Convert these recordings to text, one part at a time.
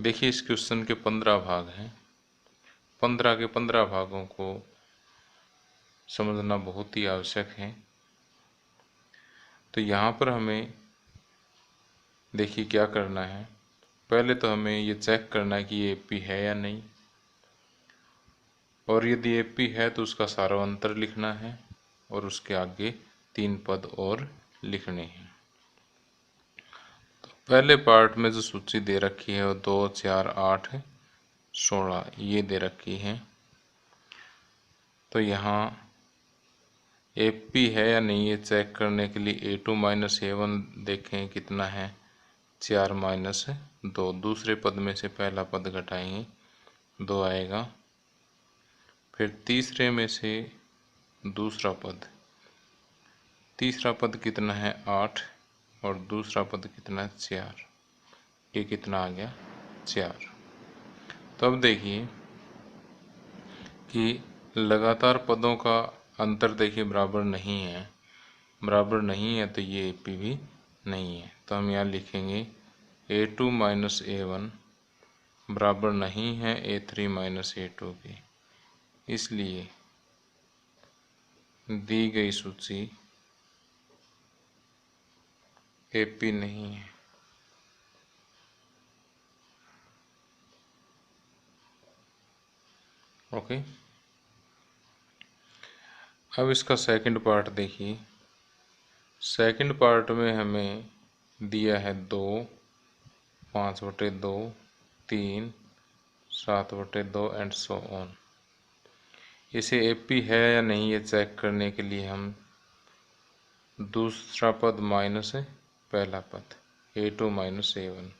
देखिए इस क्वेश्चन के 15 भाग हैं। 15 के 15 भागों को समझना बहुत ही आवश्यक है। तो यहाँ पर हमें देखिए क्या करना है। पहले तो हमें ये चेक करना है कि ये एपी है या नहीं, और यदि एपी है तो उसका सारांतर लिखना है और उसके आगे 3 पद और लिखने हैं। तो पहले पार्ट में जो सूची दे रखी है वो 2, 4, 8, 16 ये दे रखी है। तो यहाँ एपी है या नहीं ये चेक करने के लिए A2 माइनस A1 देखें कितना है, 4 माइनस 2। दूसरे पद में से पहला पद घटाएंगे 2 आएगा। फिर तीसरे में से दूसरा पद, तीसरा पद कितना है 8 और दूसरा पद कितना है 4, ये कितना आ गया 4। तो अब देखिए कि लगातार पदों का अंतर देखिए बराबर नहीं है, बराबर नहीं है तो ये एपी भी नहीं है। तो हम यहाँ लिखेंगे A2 माइनस A1 बराबर नहीं है A3 माइनस A2 के, इसलिए दी गई सूची एपी नहीं है। ओके, अब इसका सेकंड पार्ट देखिए। सेकंड पार्ट में हमें दिया है 2, 5/2, 3, 7/2 एंड सो ऑन। इसे एपी है या नहीं ये चेक करने के लिए हम दूसरा पद माइनस पहला पद A2 माइनस A1।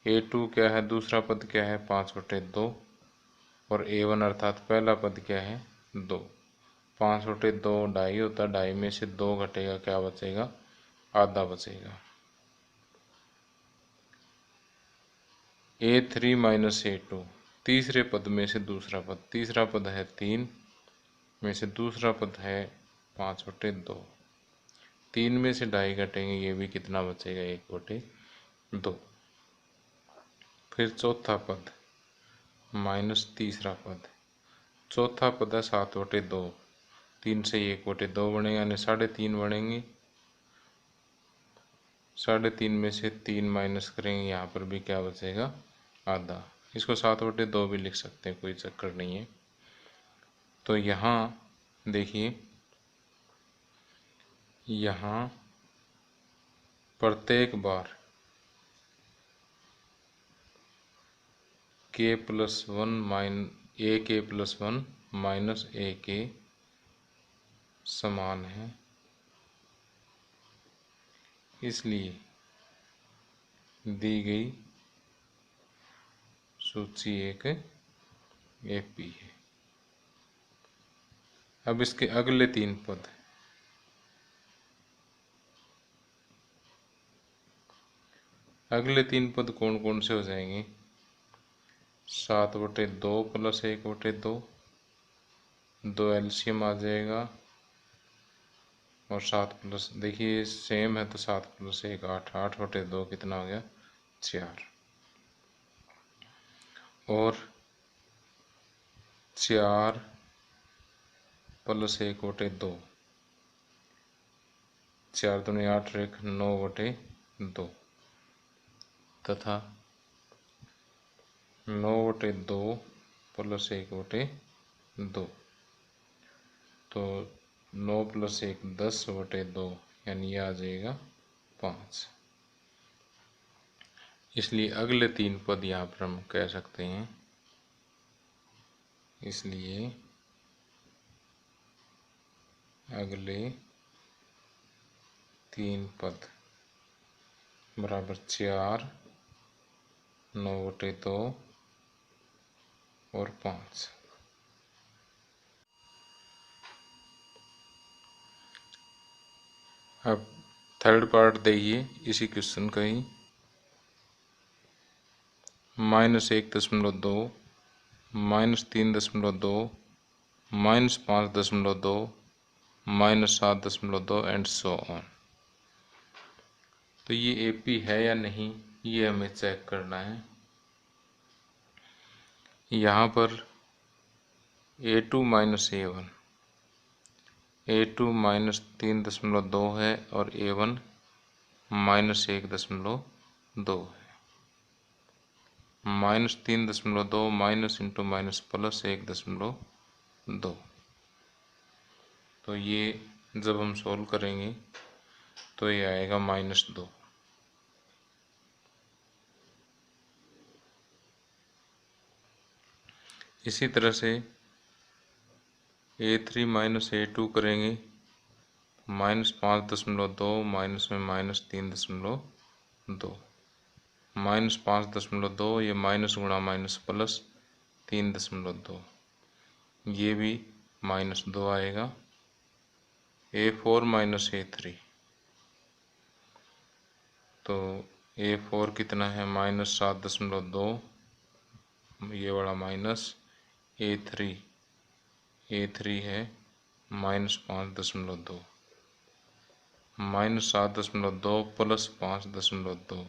A2 क्या है, दूसरा पद क्या है 5/2 और A1 अर्थात पहला पद क्या है 2। 5/2 ढाई होता, ढाई में से 2 घटेगा, क्या बचेगा, आधा बचेगा। A3 माइनस A2 तीसरे पद में से दूसरा पद, तीसरा पद है 3 में से दूसरा पद है 5/2। 3 में से ढाई घटेंगे, ये भी कितना बचेगा 1/2। फिर चौथा पद माइनस तीसरा पद, चौथा पद है 7/2। 3 से 1/2 बनेगा यानी 3.5 बनेंगे। 3.5 में से 3 माइनस करेंगे, यहाँ पर भी क्या बचेगा, आधा। इसको 7/2 भी लिख सकते हैं, कोई चक्कर नहीं है। तो यहाँ देखिए, यहाँ प्रत्येक बार AK+1 माइनस AK समान है, इसलिए दी गई सूची एक एपी है। अब इसके अगले 3 पद, अगले 3 पद कौन कौन से हो जाएंगे, 7/2 प्लस 1/2, 2 एलसीएम आ जाएगा और 7 प्लस, देखिए सेम है तो 7 प्लस 1 8, 8/2 कितना हो गया 4, और 4 प्लस 1/2, 4 दूनी 8 रेख 9/2 तथा 9/2 प्लस 1/2, तो 9 प्लस 1 10/2 यानी आ जाएगा 5। इसलिए अगले 3 पद यहाँ पर हम कह सकते हैं, इसलिए अगले 3 पद बराबर 4, 9/2 और 5। अब थर्ड पार्ट देखिए इसी क्वेश्चन का ही, -1.2, -3.2, -5.2, -7.2 एंड सो ऑन। तो ये एपी है या नहीं ये हमें चेक करना है। यहाँ पर A2 minus A1, A2 minus 3.2 है और A1 माइनस 1.2 है। Minus 3.2 minus into minus plus 1.2, तो ये जब हम सोल्व करेंगे तो ये आएगा -2। इसी तरह से A3 माइनस A2 करेंगे, -5.2 माइनस में -3.2, -5.2, ये माइनस गुणा माइनस प्लस 3.2, ये भी -2 आएगा। A4 माइनस A3, तो A4 कितना है -7.2, ये बड़ा माइनस। A3 है -5.2, -7.2 प्लस 5.2,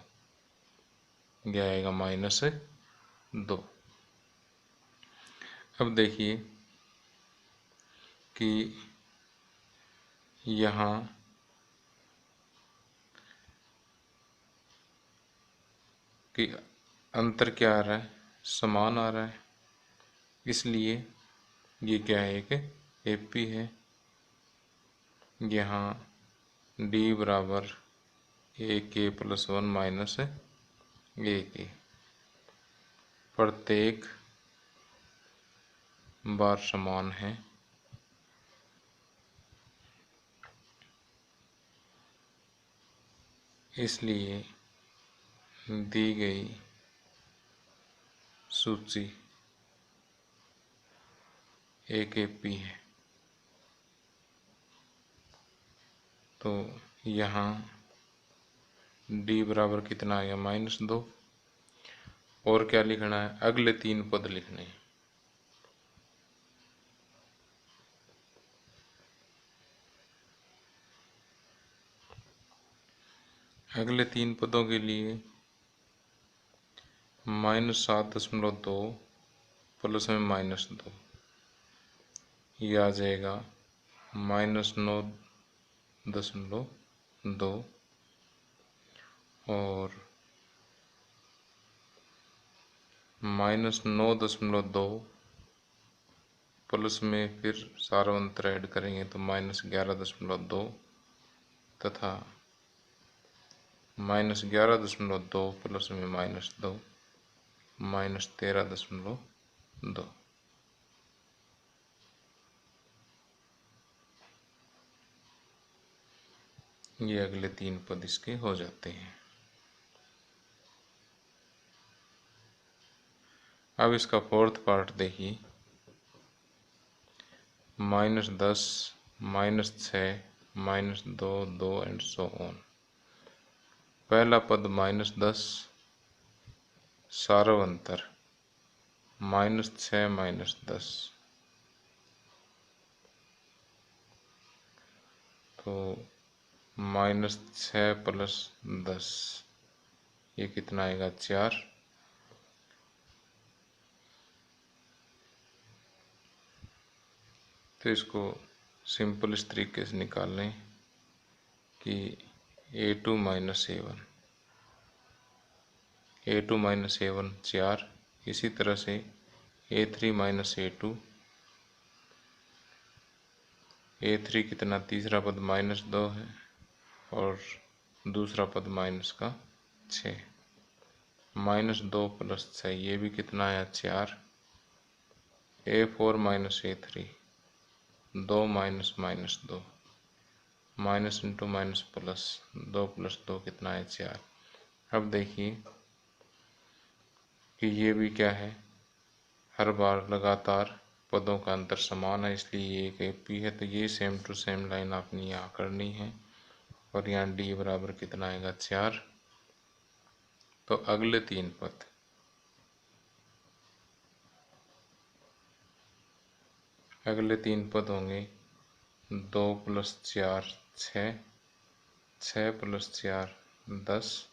यह आएगा -2। अब देखिए कि यहाँ कि अंतर क्या आ रहा है, समान आ रहा है, इसलिए ये क्या है, एक AP है। यहाँ D बराबर AK प्लस 1 माइनस AK, प्रत्येक बार समान है, इसलिए दी गई सूची एक AP है। तो यहाँ D बराबर कितना आ गया, -2। और क्या लिखना है, अगले 3 पद लिखने हैं। अगले 3 पदों के लिए -7.2 प्लस में -2, ये आ जाएगा -9.2, और -9.2 प्लस में फिर सारा अंतर ऐड करेंगे तो -11.2, तथा -11.2 प्लस में -2 -13.2। ये अगले 3 पद इसके हो जाते हैं। अब इसका फोर्थ पार्ट देखिए, -10, -6, -2, 2 एंड सो ऑन। पहला पद -10, सारा अंतर -6 -10, तो -6 प्लस 10, ये कितना आएगा, 4। तो इसको सिंपल इस तरीके से निकाल लें कि A2 माइनस A1 4, इसी तरह से A3 माइनस A3 कितना, तीसरा पद -2 है और दूसरा पद माइनस का 6, -2 प्लस 6, ये भी कितना आया, 4। A4 minus A3, 2 minus -2, minus into minus plus, 2 plus 2 कितना है, 4। अब देखिए कि ये भी क्या है, हर बार लगातार पदों का अंतर समान है, इसलिए ये एक AP है। तो ये सेम टू सेम लाइन आपने यहाँ करनी है, और यहाँ D बराबर कितना आएगा, 4। तो अगले 3 पद, होंगे 2 प्लस 4 6, 6 प्लस 4 10,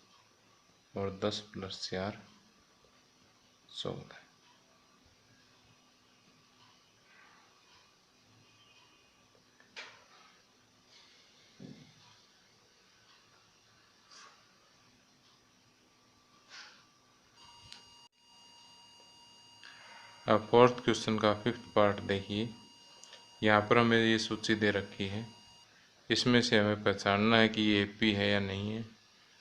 और 10 प्लस 4 14। अब फोर्थ क्वेश्चन का फिफ्थ पार्ट देखिए। यहाँ पर हमें ये सूची दे रखी है, इसमें से हमें पहचानना है कि ये AP है या नहीं है।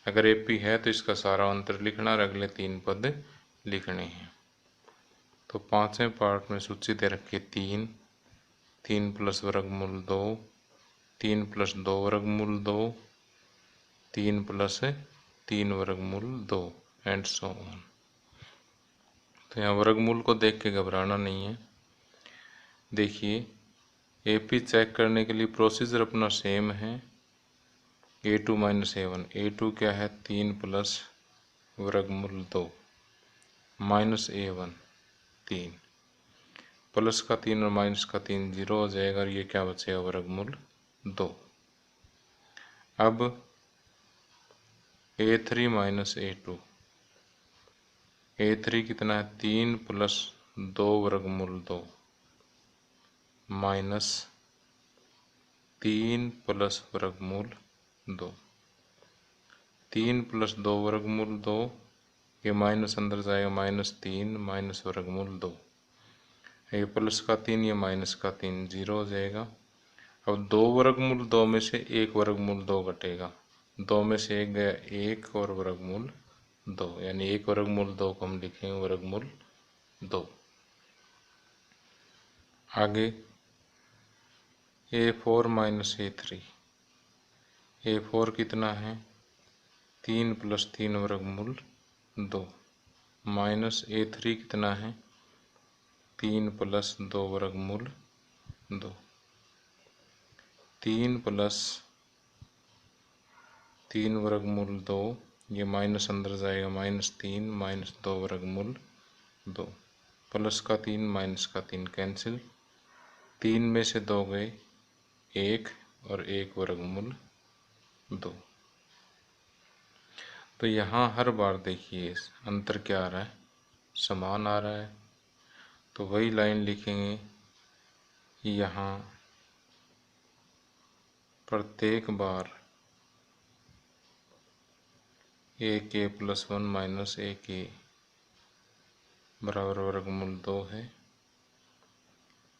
अगर AP है तो इसका सारा अंतर लिखना और अगले 3 पद लिखने हैं। तो पांचवें पार्ट में सूची दे रखी है 3, 3 प्लस वर्गमूल 2, 3 प्लस 2 वर्गमूल 2, 3 प्लस 3 वर्गमूल 2 एंड सो ऑन। तो यहाँ वर्गमूल को देख के घबराना नहीं है। देखिए AP चेक करने के लिए प्रोसीजर अपना सेम है, A2 माइनस A1। A2 क्या है 3 प्लस वर्गमूल 2 माइनस A1 3, प्लस का 3 और माइनस का 3 जीरो हो जाएगा और ये क्या बचेगा वर्गमूल 2। अब A3 माइनस A2, A3 कितना है 3 प्लस 2 वर्गमूल 2 माइनस 3 प्लस वर्गमूल 2, 3 प्लस 2 वर्गमूल 2, ये माइनस अंदर जाएगा माइनस 3 माइनस वर्गमूल 2, ये प्लस का 3 ये माइनस का 3 जीरो हो जाएगा। अब 2 वर्गमूल 2 में से 1 वर्गमूल 2 घटेगा, 2 में से 1 गया 1 और वर्गमूल 2, यानी 1 वर्गमूल 2 को हम लिखेंगे वर्गमूल 2। आगे A4 माइनस A3, A4 कितना है 3 प्लस 3 वर्गमूल 2 माइनस A3 कितना है 3 प्लस 2 वर्गमूल 2, 3 प्लस 3 वर्गमूल 2, ये माइनस अंदर जाएगा माइनस 3 माइनस 2 वर्गमूल 2, प्लस का 3 माइनस का 3 कैंसिल, 3 में से 2 गए 1 और 1 वर्गमूल 2। तो यहाँ हर बार देखिए अंतर क्या आ रहा है, समान आ रहा है। तो वही लाइन लिखेंगे, यहाँ प्रत्येक बार AK प्लस 1 माइनस AK बराबर वर्गमूल 2 है,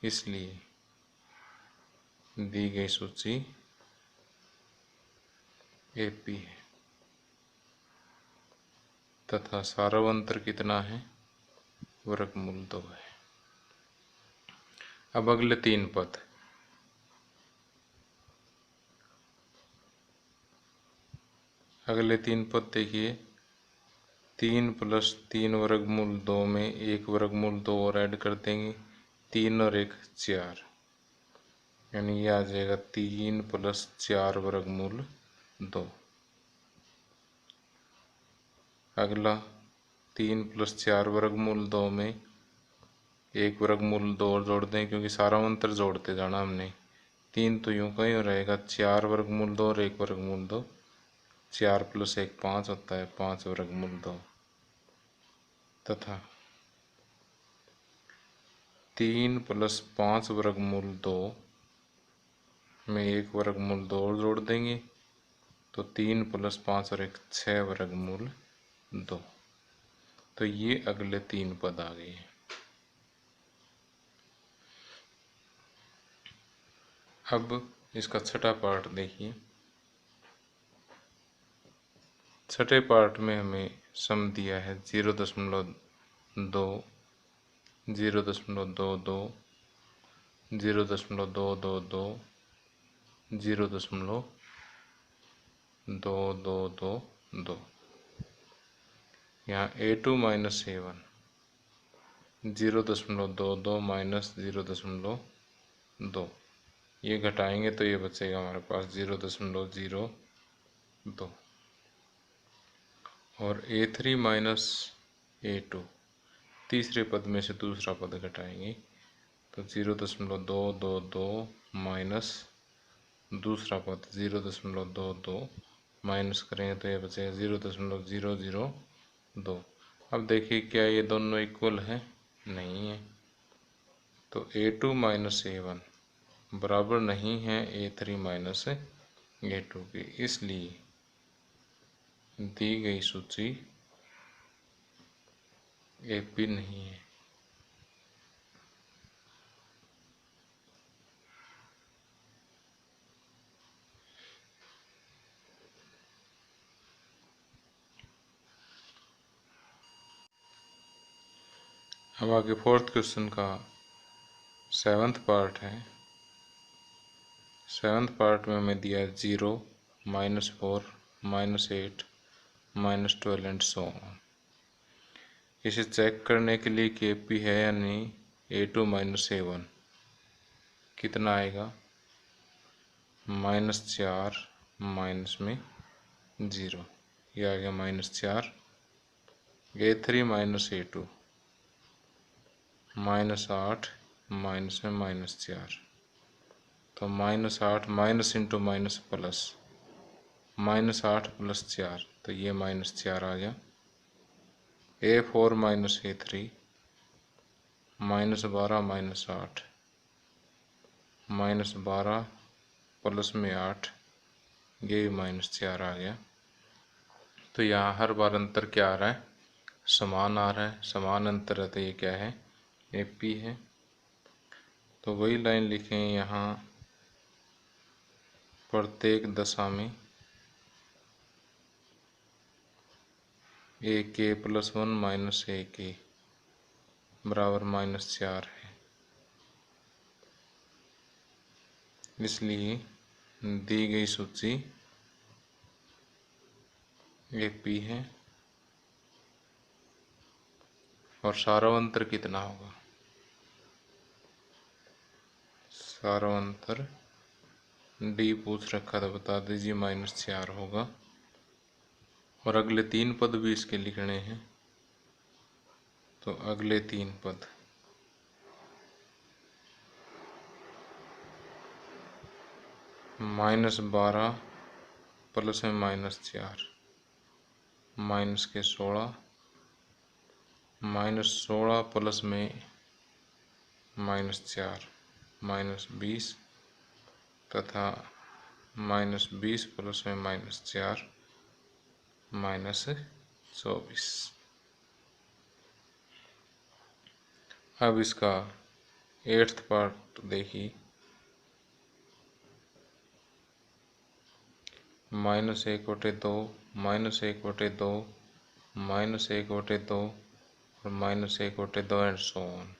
इसलिए दी गई सूची AP है तथा सार्वंतर कितना है वर्गमूल 2 है। अब अगले 3 पद, अगले 3 पद देखिए, 3 प्लस 3 वर्गमूल 2 में 1 वर्गमूल 2 और ऐड कर देंगे, 3 और 1 4, यानी ये आ जाएगा 3 प्लस 4 वर्गमूल 2। अगला 3 प्लस 4 वर्गमूल 2 में 1 वर्गमूल 2 और जोड़ दें, क्योंकि सारा अंतर जोड़ते जाना हमने। 3 तो यूं का ही रहेगा, 4 वर्गमूल 2 और 1 वर्गमूल 2, 4 प्लस 1 5 होता है, 5 वर्गमूल 2 तथा 3 प्लस 5 वर्गमूल 2 में 1 वर्गमूल 2 और जोड़ देंगे, तो 3 प्लस 5 और 1 6 वर्गमूल 2। तो ये अगले 3 पद आ गए। अब इसका छठा पार्ट देखिए। छठे पार्ट में हमें सम दिया है 0.2, 0.22, 0.222, 0.2222। यहाँ A2 माइनस A1 0.22 माइनस 0.2, ये घटाएंगे तो ये बचेगा हमारे पास 0.02 और A3 माइनस A2 तीसरे पद में से दूसरा पद घटाएंगे तो 0.222 माइनस दूसरा पद 0.22 माइनस करेंगे तो ये बचेगा 0.002। अब देखिए क्या ये दोनों इक्वल है, नहीं है, तो A2 माइनस A1 बराबर नहीं है A3 माइनस A2 की, इसलिए दी गई सूची AP नहीं है। अब आगे फोर्थ क्वेश्चन का सेवन्थ पार्ट है। सेवन्थ पार्ट में हमें दिया है 0, -4, -8, -12 एंड सो ऑन। इसे चेक करने के लिए कि AP है या नहीं, A2 - A1 कितना आएगा, -4 माइनस में 0, ये आ गया -4। A3 - A2 -8 माइनस में -4, तो -8 माइनस इंटू माइनस प्लस, -8 + 4, तो ये -4 आ गया। A4 - A3 -12 - 8 -12 प्लस में 8, ये भी -4 आ गया। तो यहाँ हर बार अंतर क्या आ रहा है, समान आ रहा है। समान अंतर है तो ये क्या है, AP है। तो वही लाइन लिखें यहाँ, प्रत्येक दशा में AK + 1 - AK बराबर -4 है। इसलिए दी गई सूची AP है। और सारांतर कितना होगा, सारांतर D पूछ रखा था, बता दीजिए, -4 होगा। और अगले 3 पद भी इसके लिखने हैं। तो अगले 3 पद -12 प्लस में -4, माइनस के 16, -16 प्लस में -4 -20, तथा -20 प्लस में -4 -24। अब इसका 8th पार्ट देखिए, -1/2, -1/2, -1/2 और -1/2 एंड सो ऑन।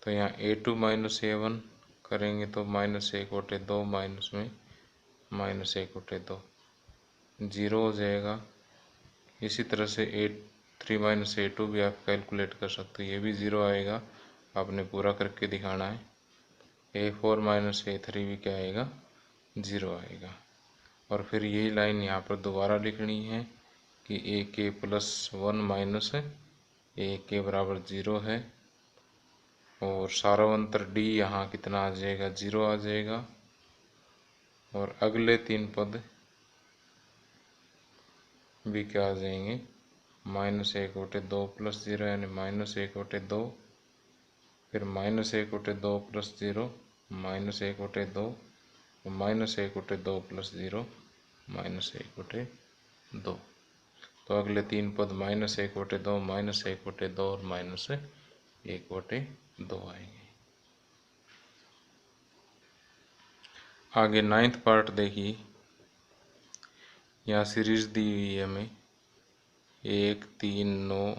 तो यहाँ A2 - A1 करेंगे तो -1/2 माइनस में -1/2 0 हो जाएगा। इसी तरह से A3 - A2 भी आप कैलकुलेट कर सकते हो, ये भी 0 आएगा। आपने पूरा करके दिखाना है। A4 - A3 भी क्या आएगा, 0 आएगा। और फिर यही लाइन यहाँ पर दोबारा लिखनी है कि AK + 1 - AK बराबर 0 है। और सारांतर D यहाँ कितना आ जाएगा, 0 आ जाएगा। और अगले 3 पद भी क्या आ जाएंगे, -1/2 + 0 यानी -1/2, फिर -1/2 + 0 -1/2, -1/2 + 0 -1/2। तो अगले 3 पद -1/2, -1/2 और -1/2 आएंगे। आगे 9th पार्ट देखिए, यहाँ सीरीज दी हुई है हमें 1, 3, 9,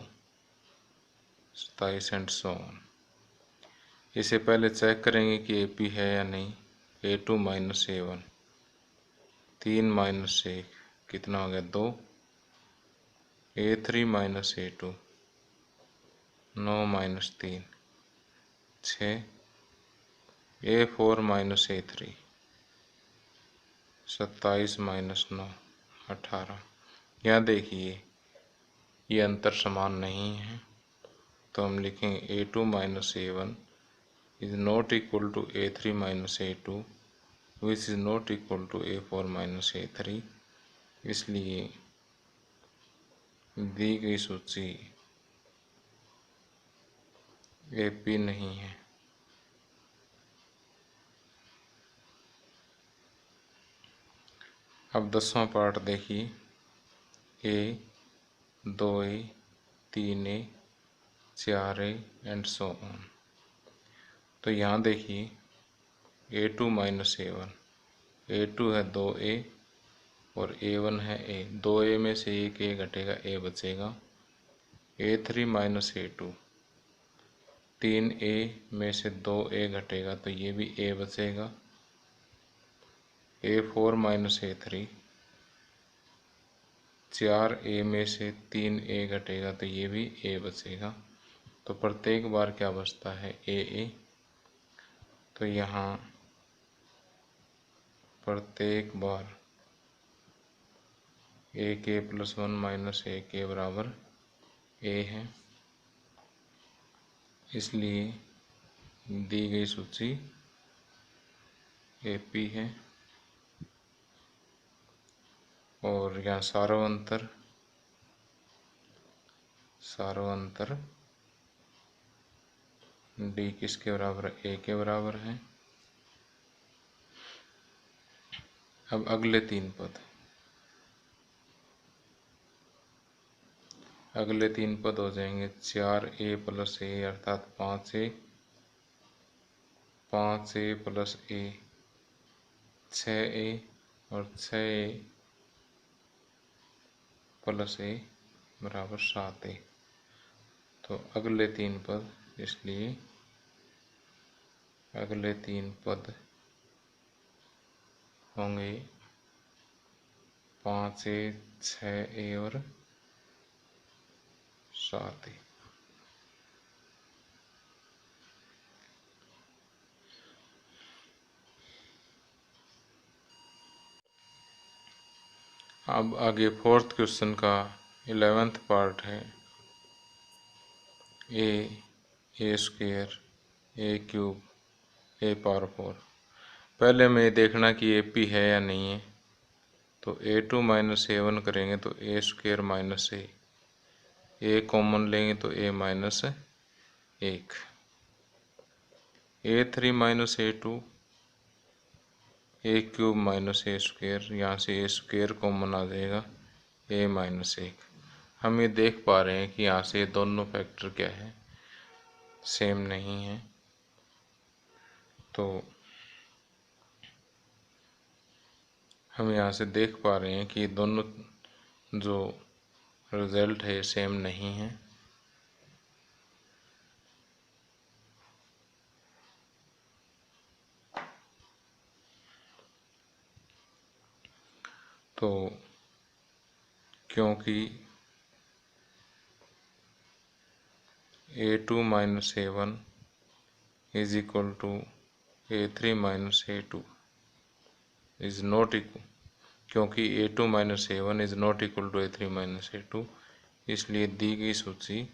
27 एंड सो ऑन। इसे पहले चेक करेंगे कि AP है या नहीं। A2 - A1, 3 - 1 कितना हो गया, 2। A3 - A2, 9 - 3 6। A4 - A3, 27 - 9 18। यहाँ देखिए ये अंतर समान नहीं है, तो हम लिखेंगे A2 - A1 is not equal to A3 - A2 which is not equal to A4 - A3। इसलिए दी गई सूची AP नहीं है। अब 10वां पार्ट देखिए, A, 2A, 3A, 4A and so on. तो यहाँ देखिए A2 - A1, A2 है 2A और A1 है A। 2A में से एक A घटेगा, A बचेगा। A3 - A2, 3a में से 2a घटेगा तो ये भी a बचेगा। a4 माइनस a3, 4a में से 3a घटेगा तो ये भी a बचेगा। तो प्रत्येक बार क्या बचता है, a। तो यहाँ प्रत्येक बार a k plus 1 minus a k बराबर a है। इसलिए दी गई सूची AP है। और यहाँ सार्वंतर D किसके बराबर है, A के बराबर है। अब अगले तीन पद हो जाएंगे 4a प्लस a अर्थात 5a, 5a plus a 6a और 6a प्लस a बराबर 7a। तो अगले तीन पद, इसलिए अगले तीन पद होंगे 5a, 6a और 7a। अब आगे फोर्थ क्वेश्चन का 11th पार्ट है। a square, a cube, a power 4। पहले हमें ये देखना कि AP है या नहीं है। तो a2 माइनस a1 करेंगे तो a square minus a common लेंगे तो a minus 1, a3 minus a2, a cube minus a square, यहाँ से a स्क्वायर कॉमन आ जाएगा a माइनस 1। हम ये देख पा रहे हैं कि यहाँ से दोनों फैक्टर क्या है, सेम नहीं है। तो हम यहाँ से देख पा रहे हैं कि दोनों जो रिजल्ट है सेम नहीं है। तो क्योंकि a2 minus a1 is equal to a3 minus a2 is not equal, क्योंकि a2 minus a1 is not equal to a3 minus a2, इसलिए दी गई सूची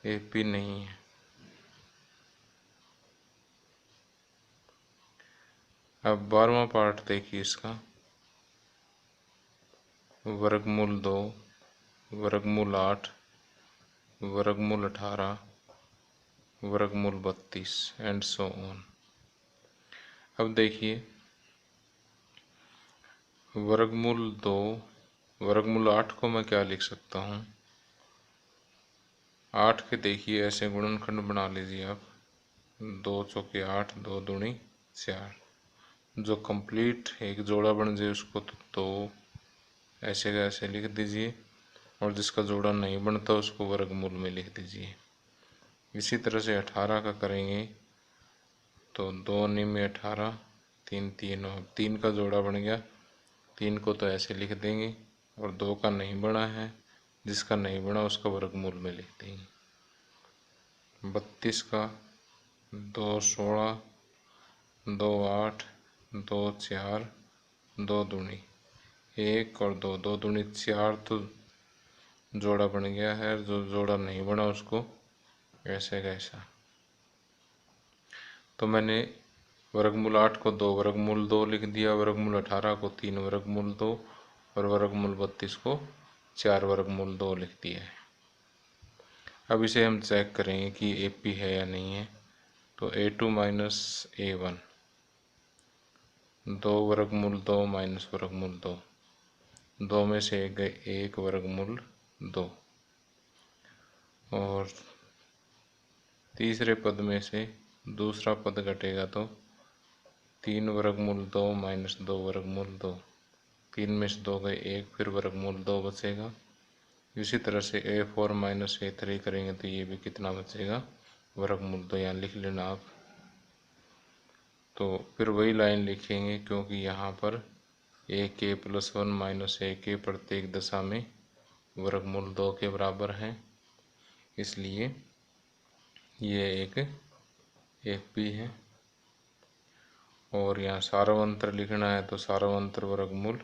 AP नहीं है। अब 12वां पार्ट देखिए इसका। वर्गमूल 2, वर्गमूल 8, वर्गमूल 18, वर्गमूल 32 एंड सो ऑन। अब देखिए वर्गमूल 2, वर्गमूल 8 को मैं क्या लिख सकता हूँ, 8 के देखिए ऐसे गुणनखंड बना लीजिए आप। 2 चौके 8, 2 दूनी 4। जो कंप्लीट एक जोड़ा बन जाए उसको तो ऐसे का ऐसे लिख दीजिए, और जिसका जोड़ा नहीं बनता उसको वर्गमूल में लिख दीजिए। इसी तरह से 18 का करेंगे तो 2 निम्न 18, 3 3 और 3 का जोड़ा बन गया। 3 को तो ऐसे लिख देंगे, और 2 का नहीं बना है, जिसका नहीं बना उसका वर्गमूल में लिख देंगे। 32 का 2 16, 2 8, 2 4, 2 दूनी 1 और 2, 2 दूनी 4 तो जोड़ा बन गया है। जो जोड़ा नहीं बना उसको ऐसे कैसा। तो मैंने वर्गमूल 8 को 2 वर्गमूल 2 लिख दिया, वर्गमूल 18 को 3 वर्गमूल 2 और वर्गमूल 32 को 4 वर्गमूल 2 लिख दिया है। अब इसे हम चेक करेंगे कि AP है या नहीं है। तो a2 माइनस a1, 2 वर्गमूल 2 माइनस वर्गमूल 2, 2 में से एक वर्गमूल 2, और तीसरे पद में से दूसरा पद घटेगा तो 3 वर्गमूल 2 माइनस 2 वर्गमूल 2, 3 में से 2 गए 1, फिर वर्गमूल 2 बचेगा। इसी तरह से A4 माइनस A3 करेंगे तो ये भी कितना बचेगा, वर्गमूल 2। यहाँ लिख लेना आप। तो फिर वही लाइन लिखेंगे, क्योंकि यहाँ पर AK प्लस 1 माइनस AK प्रत्येक दशा में वर्गमूल 2 के बराबर है, इसलिए ये एक AP है। और यहाँ सार्वंत्र लिखना है तो सार्वंत्र वर्गमूल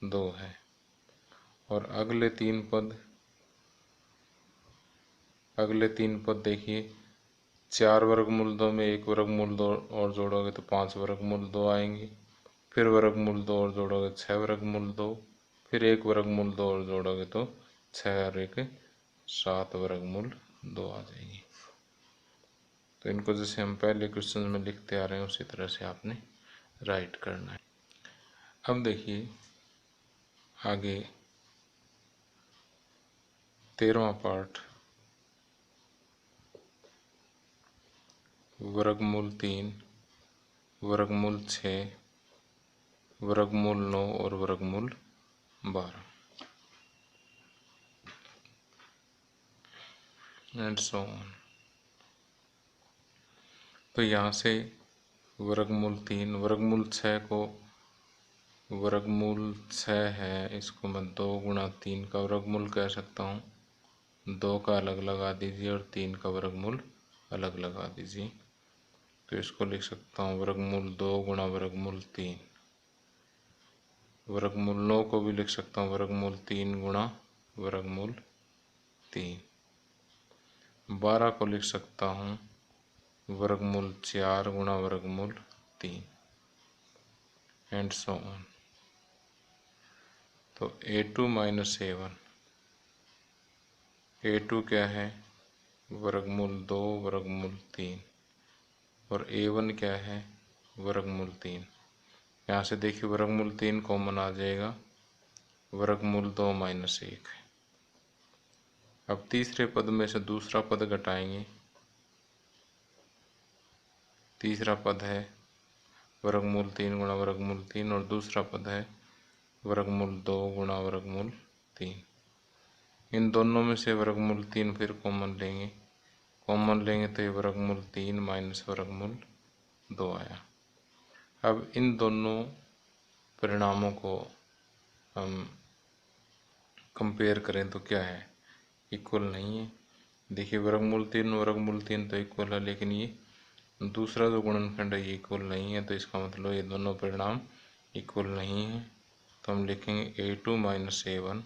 2 है। और अगले तीन पद देखिए, 4 वर्गमूल 2 में 1 वर्गमूल 2 और जोड़ोगे तो 5 वर्गमूल 2 आएंगे। फिर वर्गमूल 2 और जोड़ोगे 6 वर्गमूल 2, फिर 1 वर्गमूल 2 और जोड़ोगे तो 6 और 1 7 वर्गमूल 2 आ जाएंगे। तो इनको जैसे हम पहले क्वेश्चन में लिखते आ रहे हैं उसी तरह से आपने राइट करना है। अब देखिए आगे 13वां पार्ट, वर्गमूल 3, वर्गमूल 6, वर्गमूल 9 और वर्गमूल 12 एंड सो ऑन। तो यहाँ से वर्गमूल 3, वर्गमूल 6 को, वर्गमूल 6 है, इसको मैं 2 गुणा 3 का वर्गमूल कह सकता हूँ। 2 का अलग लगा दीजिए और 3 का वर्गमूल अलग लगा दीजिए। तो इसको लिख सकता हूँ वर्गमूल 2 गुणा वर्गमूल 3। वर्गमूल 9 को भी लिख सकता हूँ वर्गमूल 3 गुणा वर्गमूल 3। 12 को लिख सकता हूँ वर्गमूल 4 गुणा वर्गमूल 3 एंड सो ऑन। तो A2 माइनस A1, A2 क्या है, वर्गमूल 2 वर्गमूल 3, और A1 क्या है, वर्गमूल 3। यहाँ से देखिए वर्गमूल 3 कॉमन आ जाएगा, वर्गमूल 2 माइनस 1 है। अब तीसरे पद में से दूसरा पद घटाएंगे। तीसरा पद है वर्गमूल 3 गुणा वर्गमूल 3 और दूसरा पद है वर्गमूल 2 गुणा वर्गमूल 3। इन दोनों में से वर्गमूल 3 फिर कॉमन लेंगे। कॉमन लेंगे तो ये वर्गमूल 3 माइनस वर्गमूल 2 आया। अब इन दोनों परिणामों को हम कंपेयर करें तो क्या है, इक्वल नहीं है। देखिए वर्गमूल 3 तो इक्वल है, लेकिन ये दूसरा जो गुणनखंड है ये इक्वल नहीं है। तो इसका मतलब ये दोनों परिणाम इक्वल नहीं है। तो हम लिखेंगे A2 माइनस A1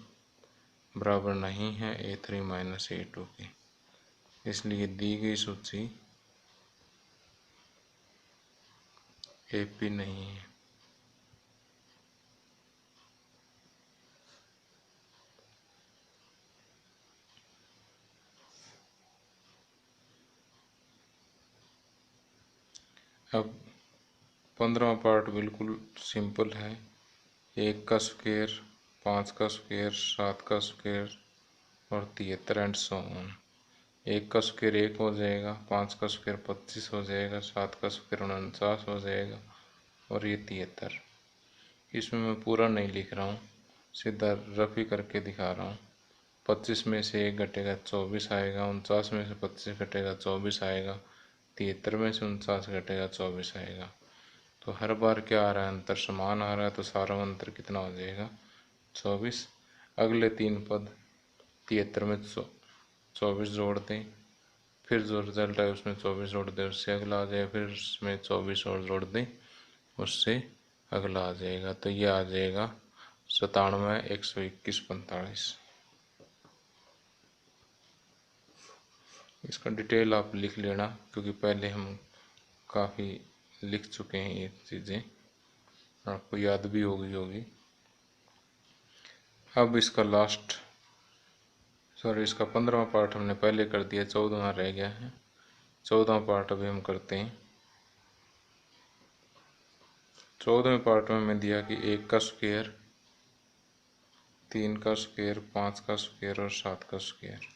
बराबर नहीं है A3 माइनस A2 के। इसलिए दी गई सूची AP नहीं है। अब 15वां पार्ट बिल्कुल सिंपल है। 1 का स्क्वायर, 5 का स्क्वायर, 7 का स्क्वायर और 73 एंड सो ऑन। 1 का स्क्वायर 1 हो जाएगा, 5 का स्क्वायर 25 हो जाएगा, 7 का स्क्वायर 49 हो जाएगा और ये 73। इसमें मैं पूरा नहीं लिख रहा हूँ, सीधा रफ ही करके दिखा रहा हूँ। 25 में से 1 घटेगा 24 आएगा, 49 में से 25 घटेगा 24 आएगा, 73 में से 49 घटेगा 24 आएगा। तो हर बार क्या आ रहा है, अंतर समान आ रहा है, तो सारा अंतर कितना हो जाएगा, 24। अगले 3 पद 73 में 24 जोड़ दें, फिर जो रिजल्ट है उसमें 24 जोड़ दें, उससे अगला आ जाएगा, फिर उसमें 24 और जोड़ दें, उससे अगला आ जाएगा। तो ये आ जाएगा 97, 121, 45। इसका डिटेल आप लिख लेना, क्योंकि पहले हम काफ़ी लिख चुके हैं ये चीज़ें, आपको याद भी होगी। अब इसका इसका 15वां पार्ट हमने पहले कर दिया, 14वां रह गया है। 14वां पार्ट अभी हम करते हैं। 14वें पार्ट में मैं दिया कि 1 का स्क्वायर, 3 का स्क्वायर, 5 का स्क्वायर और 7 का स्क्वायर।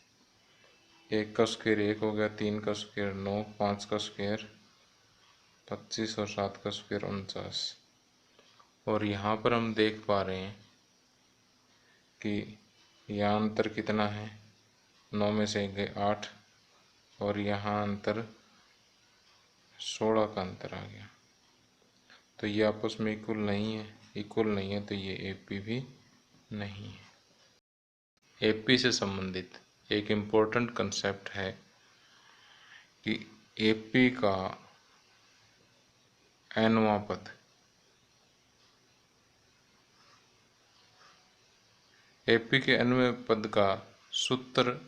1 का स्क्वायर 1 हो गया, 3 का स्क्वायर 9, 5 का स्क्वायर 25 और 7 का स्क्वायर 49। और यहाँ पर हम देख पा रहे हैं कि यहाँ अंतर कितना है, 9 में से 1 गए 8, और यहाँ अंतर 16 का अंतर आ गया। तो ये आपस में इक्वल नहीं है, तो ये AP भी नहीं है। AP से संबंधित एक इम्पोर्टेंट कंसेप्ट है कि AP का nवां पद, AP के nवें पद का सूत्र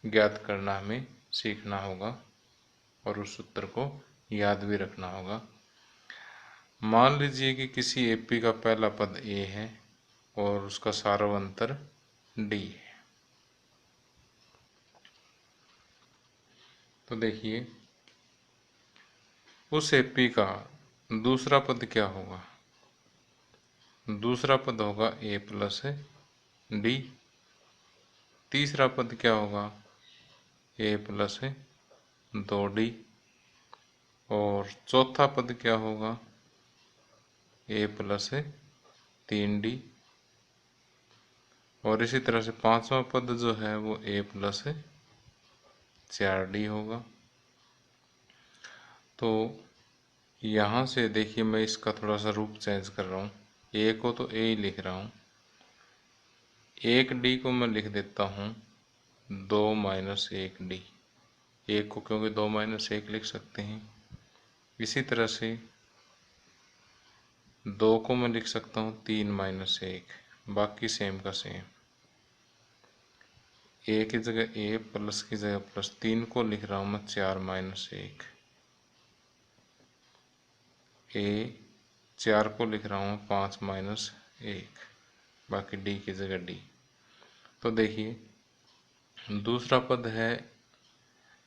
ज्ञात करना हमें सीखना होगा और उस सूत्र को याद भी रखना होगा। मान लीजिए कि किसी AP का पहला पद A है और उसका सार्वंतर D है। तो देखिए उस AP का दूसरा पद क्या होगा, दूसरा पद होगा A प्लस D, तीसरा पद क्या होगा A प्लस 2D, और चौथा पद क्या होगा A प्लस 3D, और इसी तरह से पांचवा पद जो है वो A प्लस 4D होगा। तो यहाँ से देखिए मैं इसका थोड़ा सा रूप चेंज कर रहा हूँ, A को तो A ही लिख रहा हूँ, 1D को मैं लिख देता हूँ 2 माइनस 1D, 1 को क्योंकि 2 माइनस 1 लिख सकते हैं। इसी तरह से 2 को मैं लिख सकता हूँ 3 माइनस 1, बाकी सेम का सेम। A की जगह A, प्लस की जगह प्लस, 3 को लिख रहा हूँ मैं 4 माइनस 1, A 4 को लिख रहा हूँ 5 माइनस 1, बाकी D की जगह D। तो देखिए दूसरा पद है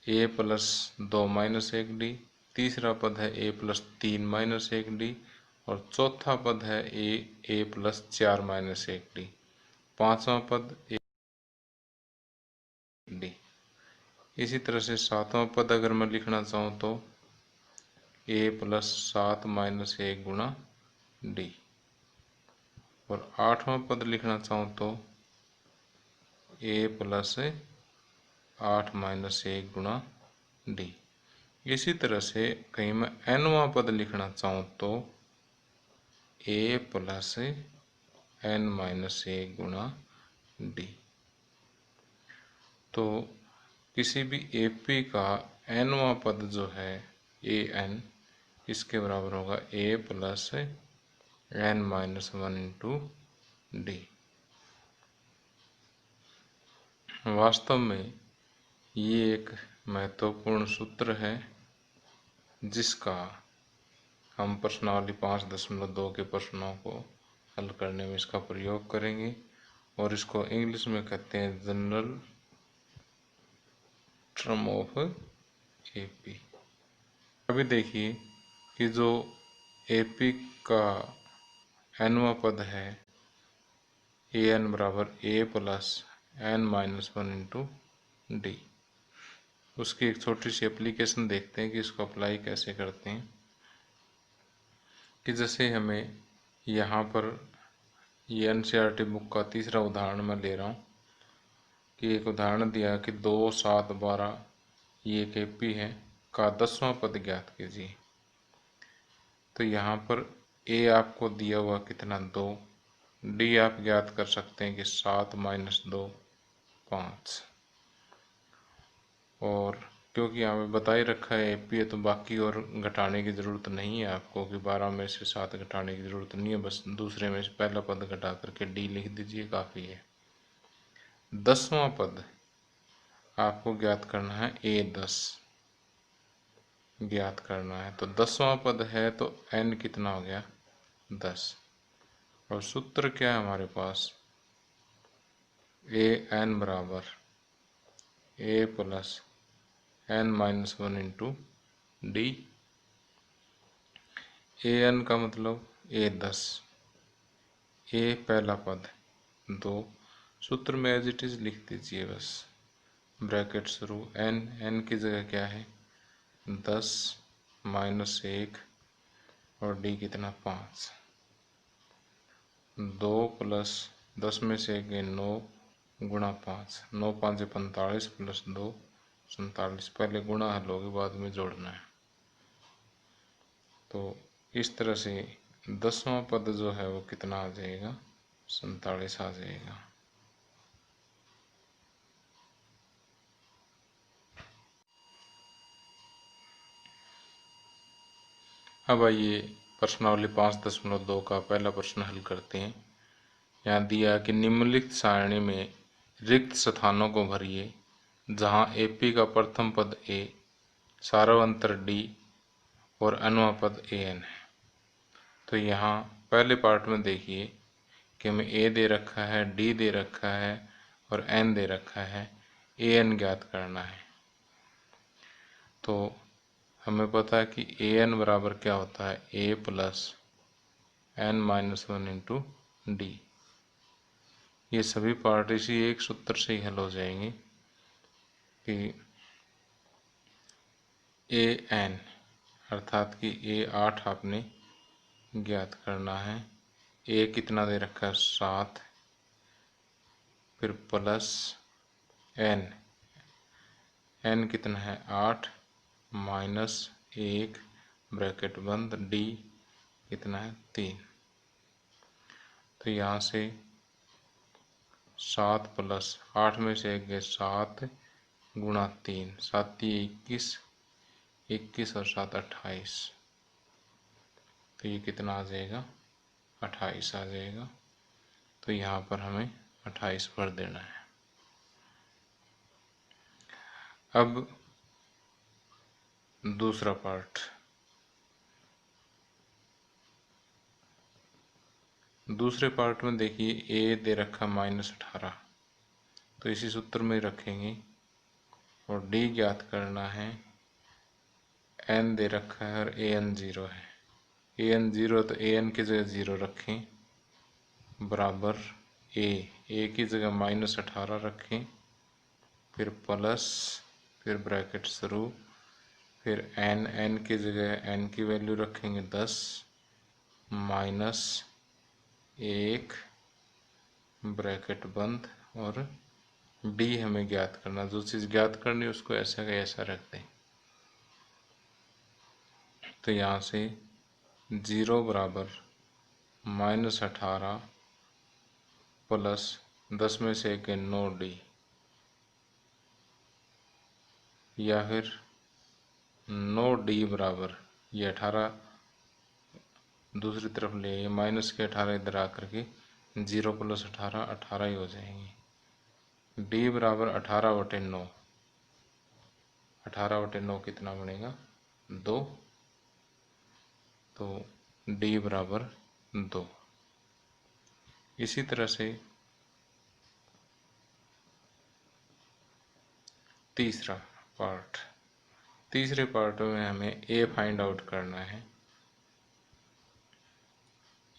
A प्लस 2 माइनस 1D, तीसरा पद है A प्लस 3 माइनस 1D, और चौथा पद है A प्लस 4 माइनस 1D, पांचवा पद D। इसी तरह से सातवां पद अगर मैं लिखना चाहूँ तो A प्लस 7 माइनस 1 गुणा D, और आठवां पद लिखना चाहूँ तो A प्लस 8 माइनस 1 गुणा D। इसी तरह से कहीं मैं nवां पद लिखना चाहूँ तो A प्लस n माइनस 1 गुणा D। तो किसी भी AP का nवां पद जो है AN, इसके बराबर होगा A plus n minus 1 into D। वास्तव में ये एक महत्वपूर्ण सूत्र है जिसका हम प्रश्नावली 5.2 के प्रश्नों को हल करने में इसका प्रयोग करेंगे, और इसको इंग्लिश में कहते हैं जनरल टर्म ऑफ AP। अभी देखिए कि जो AP का nवां पद है AN बराबर A plus n minus 1 into D, उसकी एक छोटी सी एप्लीकेशन देखते हैं कि इसको अप्लाई कैसे करते हैं। कि जैसे हमें यहाँ पर ये NCERT बुक का तीसरा उदाहरण मैं ले रहा हूँ कि एक उदाहरण दिया कि 2, 7, 12 ये एक AP है का 10वां पद ज्ञात कीजिए। तो यहाँ पर A आपको दिया हुआ कितना 2, D आप ज्ञात कर सकते हैं कि 7 माइनस 2 5, और क्योंकि यहाँ पे बता ही रखा है AP है तो बाकी और घटाने की ज़रूरत नहीं है आपको कि 12 में से 7 घटाने की ज़रूरत नहीं है, बस दूसरे में से पहला पद घटा करके D लिख दीजिए, काफ़ी है। 10वां पद आपको ज्ञात करना है A10 ज्ञात करना है। तो 10वां पद है तो n कितना हो गया 10, और सूत्र क्या है हमारे पास AN बराबर A plus n minus 1 into D। AN का मतलब A10, A पहला पद 2, सूत्र में एज इट इज लिख दीजिए बस, ब्रैकेट शुरू, n की जगह क्या है 10 माइनस 1 और D कितना 5, 2 प्लस 10 में से 1 9, गुणा 5, 9 5 45 प्लस 2 47। पहले गुणा हल होगी, बाद में जोड़ना है। तो इस तरह से 10वां पद जो है वो कितना आ जाएगा, 47 आ जाएगा। अब आइए प्रश्नावली 5.2 का पहला प्रश्न हल करते हैं। यहाँ दिया कि निम्नलिखित सारणी में रिक्त स्थानों को भरिए जहाँ AP का प्रथम पद A, सार्वंतर D और nवां पद AN है। तो यहाँ पहले पार्ट में देखिए कि हमें A दे रखा है, D दे रखा है और N दे रखा है, AN ज्ञात करना है। तो हमें पता है कि AN बराबर क्या होता है, A plus N-1 into D। ये सभी पार्ट इसी एक सूत्र से ही हल हो जाएंगे कि AN अर्थात कि A 8 आपने ज्ञात करना है। A कितना दे रखा है, 7, फिर प्लस N कितना है 8 माइनस 1 ब्रैकेट बंद, D कितना है 3। तो यहाँ से 7 प्लस 8 में से 1 गए 7 गुणा 3, 7 21, 21 और 7 28। तो ये कितना आ जाएगा, 28 आ जाएगा। तो यहाँ पर हमें 28 भर देना है। अब दूसरा पार्ट, दूसरे पार्ट में देखिए A दे रखा -18, तो इसी सूत्र में रखेंगे और D ज्ञात करना है। N दे रखा है और AN 0 है। AN 0 तो AN की जगह 0 रखें बराबर A की जगह -18 रखें, फिर प्लस, फिर ब्रैकेट शुरू, फिर N की जगह N की वैल्यू रखेंगे 10 माइनस 1 ब्रैकेट बंद और D हमें ज्ञात करना। जो चीज़ ज्ञात करनी है उसको ऐसा का ऐसा रख दें। तो यहाँ से 0 बराबर -18 प्लस 10 में से 1 9D, या फिर 9D बराबर ये 18 दूसरी तरफ ले, ये माइनस के 18 इधर आकर के 0 प्लस 18 18 ही हो जाएंगे। D बराबर 18/9, 18/9 कितना बनेगा 2। तो D बराबर 2। इसी तरह से तीसरा पार्ट, तीसरे पार्ट में हमें A फाइंड आउट करना है।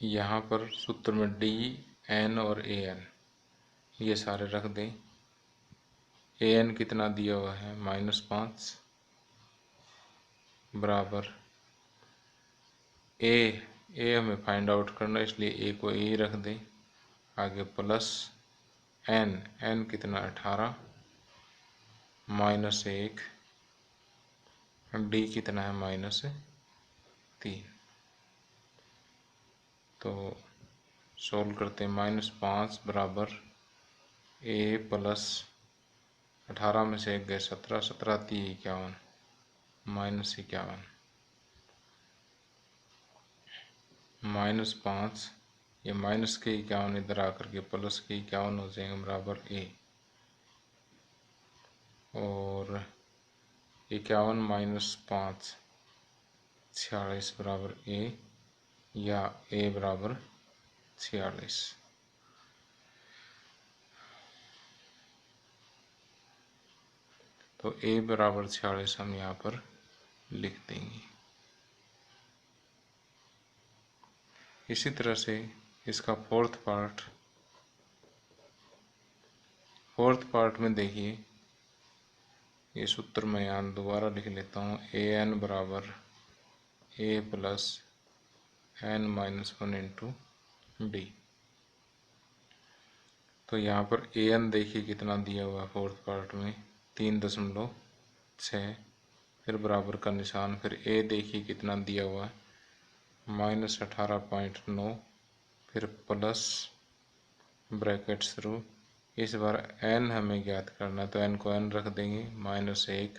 यहाँ पर सूत्र में D, N और AN ये सारे रख दें। AN कितना दिया हुआ है -5 बराबर A हमें फाइंड आउट करना है, इसलिए A को A रख दें। आगे प्लस N कितना 18 -1, D कितना है -3। तो सोल्व करते हैं। -5 बराबर A प्लस 18 में से 1 गए 17, 17 3 51 -51 -5, ये माइनस के 51 इधर आकर के प्लस के 51 हो जाएंगे बराबर A, और 51 -5 46 बराबर A, या A बराबर 46। तो A बराबर 46 हम यहाँ पर लिख देंगे। इसी तरह से इसका फोर्थ पार्ट में देखिए, ये सूत्र मैं यहाँ दोबारा लिख लेता हूँ। AN बराबर A plus N-1 into D। तो यहाँ पर an देखिए कितना दिया हुआ है फोर्थ पार्ट में 3.6, फिर बराबर का निशान, फिर a देखिए कितना दिया हुआ है -18.9, फिर प्लस ब्रैकेट शुरू। इस बार n हमें ज्ञात करना है तो n को n रख देंगे -1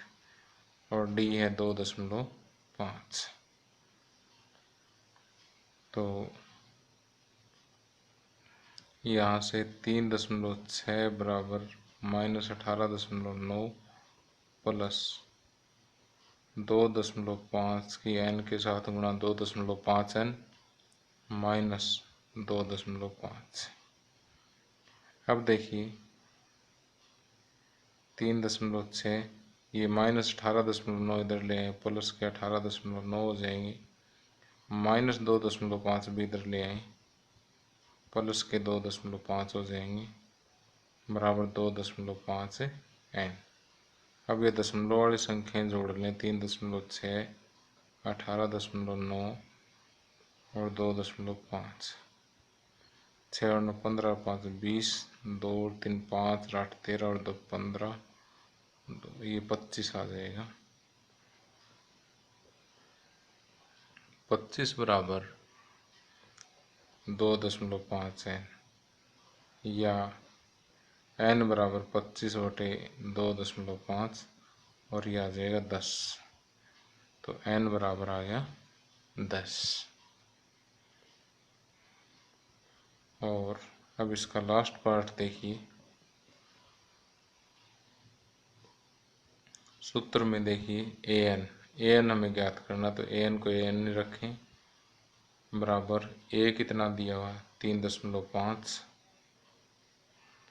और d है 2.5। तो यहाँ से 3.6 बराबर -18.9 प्लस 2.5 की n के साथ गुणा 2.5n माइनस 2.5। अब देखिए 3.6 ये -18.9 इधर ले आए, प्लस के 18.9 हो जाएंगे, -2.5 भी इधर ले आए, प्लस के 2.5 हो जाएंगे, बराबर 2.5 n। अब ये दशमलव वाली संख्याएं जोड़ लें, 3.6, 18.9 और 2.5। 6 और 9 15, 5 20, 2 और 3 5, 8 13 और 2 15, ये 25 आ जाएगा। 25 बराबर 2.5 n, या n बराबर 25/2.5 और ये आ जाएगा 10। तो n बराबर आ गया 10। और अब इसका लास्ट पार्ट देखिए, सूत्र में देखिए an हमें ज्ञात करना, तो an को an रखें, बराबर a कितना दिया हुआ 3.5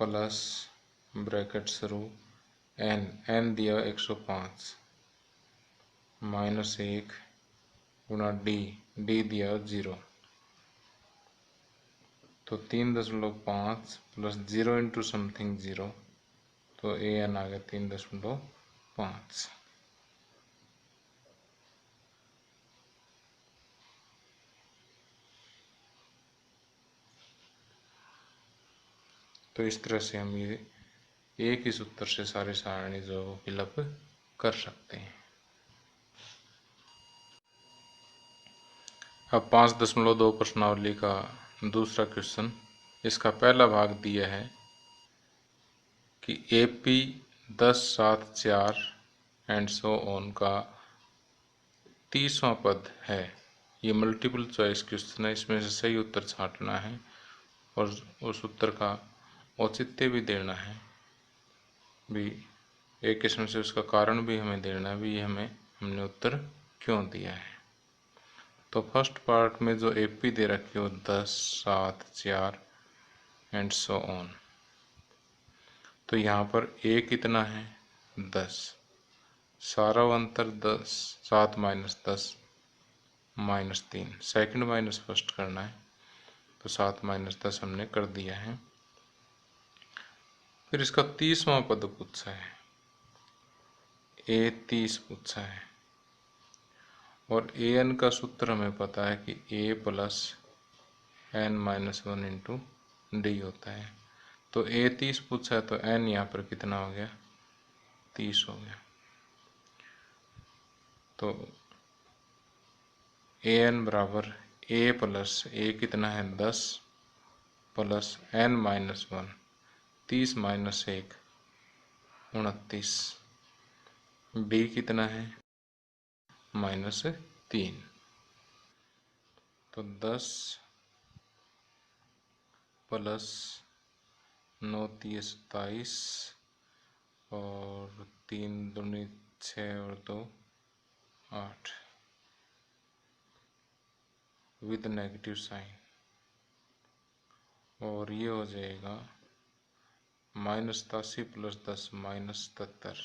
प्लस ब्रैकेट शुरू n दिया 105 -1 गुणा d दिया 0। तो 3.5 प्लस 0 इंटू समथिंग 0, तो an आ गया 3.5। तो इस तरह से हम ये एक ही सूत्र से सारे सारणी जो फिलअप कर सकते हैं। अब 5.2 प्रश्नावली का दूसरा क्वेश्चन, इसका पहला भाग दिया है कि AP 10 7 4 एंड सो ऑन का 30वां पद है। ये मल्टीपल चॉइस क्वेश्चन है, इसमें से सही उत्तर छांटना है और उस उत्तर का औचित्य भी देना है भी, एक किस्म से उसका कारण भी हमें देना भी, हमने उत्तर क्यों दिया है। तो फर्स्ट पार्ट में जो AP दे रखी हो 10 7 4 एंड सो ऑन, तो यहाँ पर A कितना है 10, सारा अंतर 10 7 - 10 -3, सेकंड माइनस फर्स्ट करना है, तो 7 - 10 हमने कर दिया है। फिर इसका 30वां पद पूछा है, A 30 पूछा है और an का सूत्र हमें पता है कि a plus n - 1 into D होता है। तो a 30 पूछा है तो n यहाँ पर कितना हो गया 30 हो गया। तो an बराबर a प्लस a कितना है 10 प्लस n - 1, 30 - 1 29, d कितना है -3। तो 10 प्लस 9 3 27 और 3 दूनी 6 और 2 8 विद नेगेटिव साइन, और ये हो जाएगा -87 प्लस 10 -77।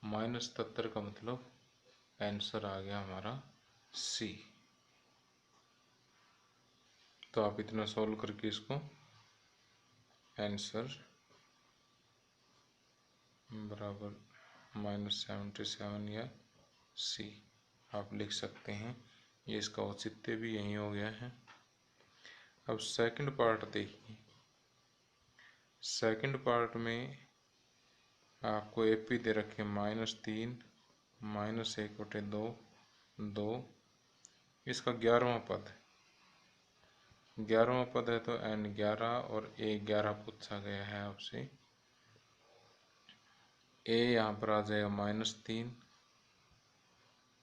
-77 का मतलब आंसर आ गया हमारा C। तो आप इतना सॉल्व करके इसको आंसर बराबर -77 या C आप लिख सकते हैं। ये इसका औचित्य भी यही हो गया है। अब सेकंड पार्ट देखिए, सेकंड पार्ट में आपको AP दे रखे -3 -1/2 2। इसका 11वां पद, 11वां पद है तो N11 और A11 पूछा गया है आपसे। A यहाँ पर आ जाएगा -3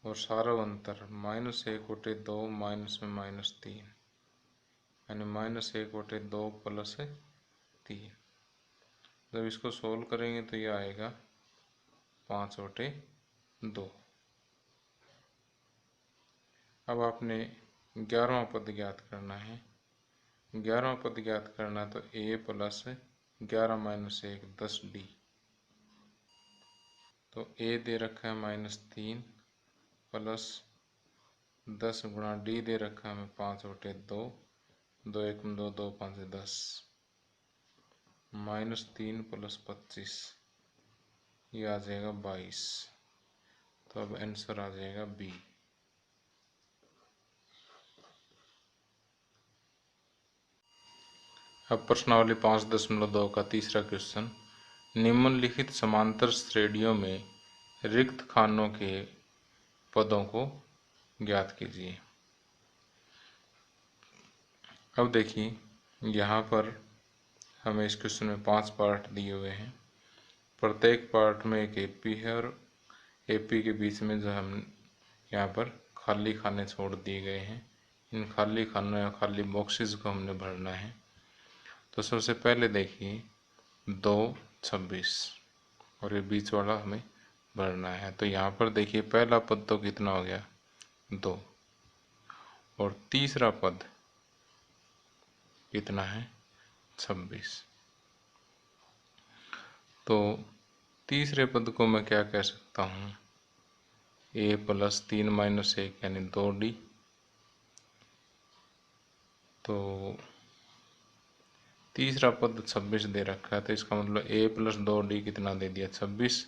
और सारा अंतर -1/2 माइनस में -3 यानी -1/2 प्लस 3। जब इसको सोल्व करेंगे तो ये आएगा 5/2। अब आपने 11वां पद ज्ञात करना है। 11वां पद ज्ञात करना तो A प्लस 11 - 1 10D। तो A दे रखा है -3 प्लस 10 गुणा D दे रखा है हमें 5/2। 2 1 2 2 5 10 -3 प्लस 25 ये आ जाएगा 22। तो अब आंसर आ जाएगा B। अब प्रश्नावली 5.2 का तीसरा क्वेश्चन, निम्नलिखित समांतर श्रेणियों में रिक्त खानों के पदों को ज्ञात कीजिए। अब देखिए यहाँ पर हमें इस क्वेश्चन में 5 पार्ट दिए हुए हैं। प्रत्येक पार्ट में एक AP है और AP के बीच में जो हम यहाँ पर खाली खाने छोड़ दिए गए हैं, इन खाली खानों या खाली बॉक्सेस को हमने भरना है। तो सबसे पहले देखिए 2 26 और ये बीच वाला हमें भरना है। तो यहाँ पर देखिए पहला पद तो कितना हो गया 2 और तीसरा पद कितना है 26। तो तीसरे पद को मैं क्या कह सकता हूँ, A प्लस 3 - 1 यानी 2D। तो तीसरा पद 26 दे रखा है तो इसका मतलब A प्लस 2D कितना दे दिया 26।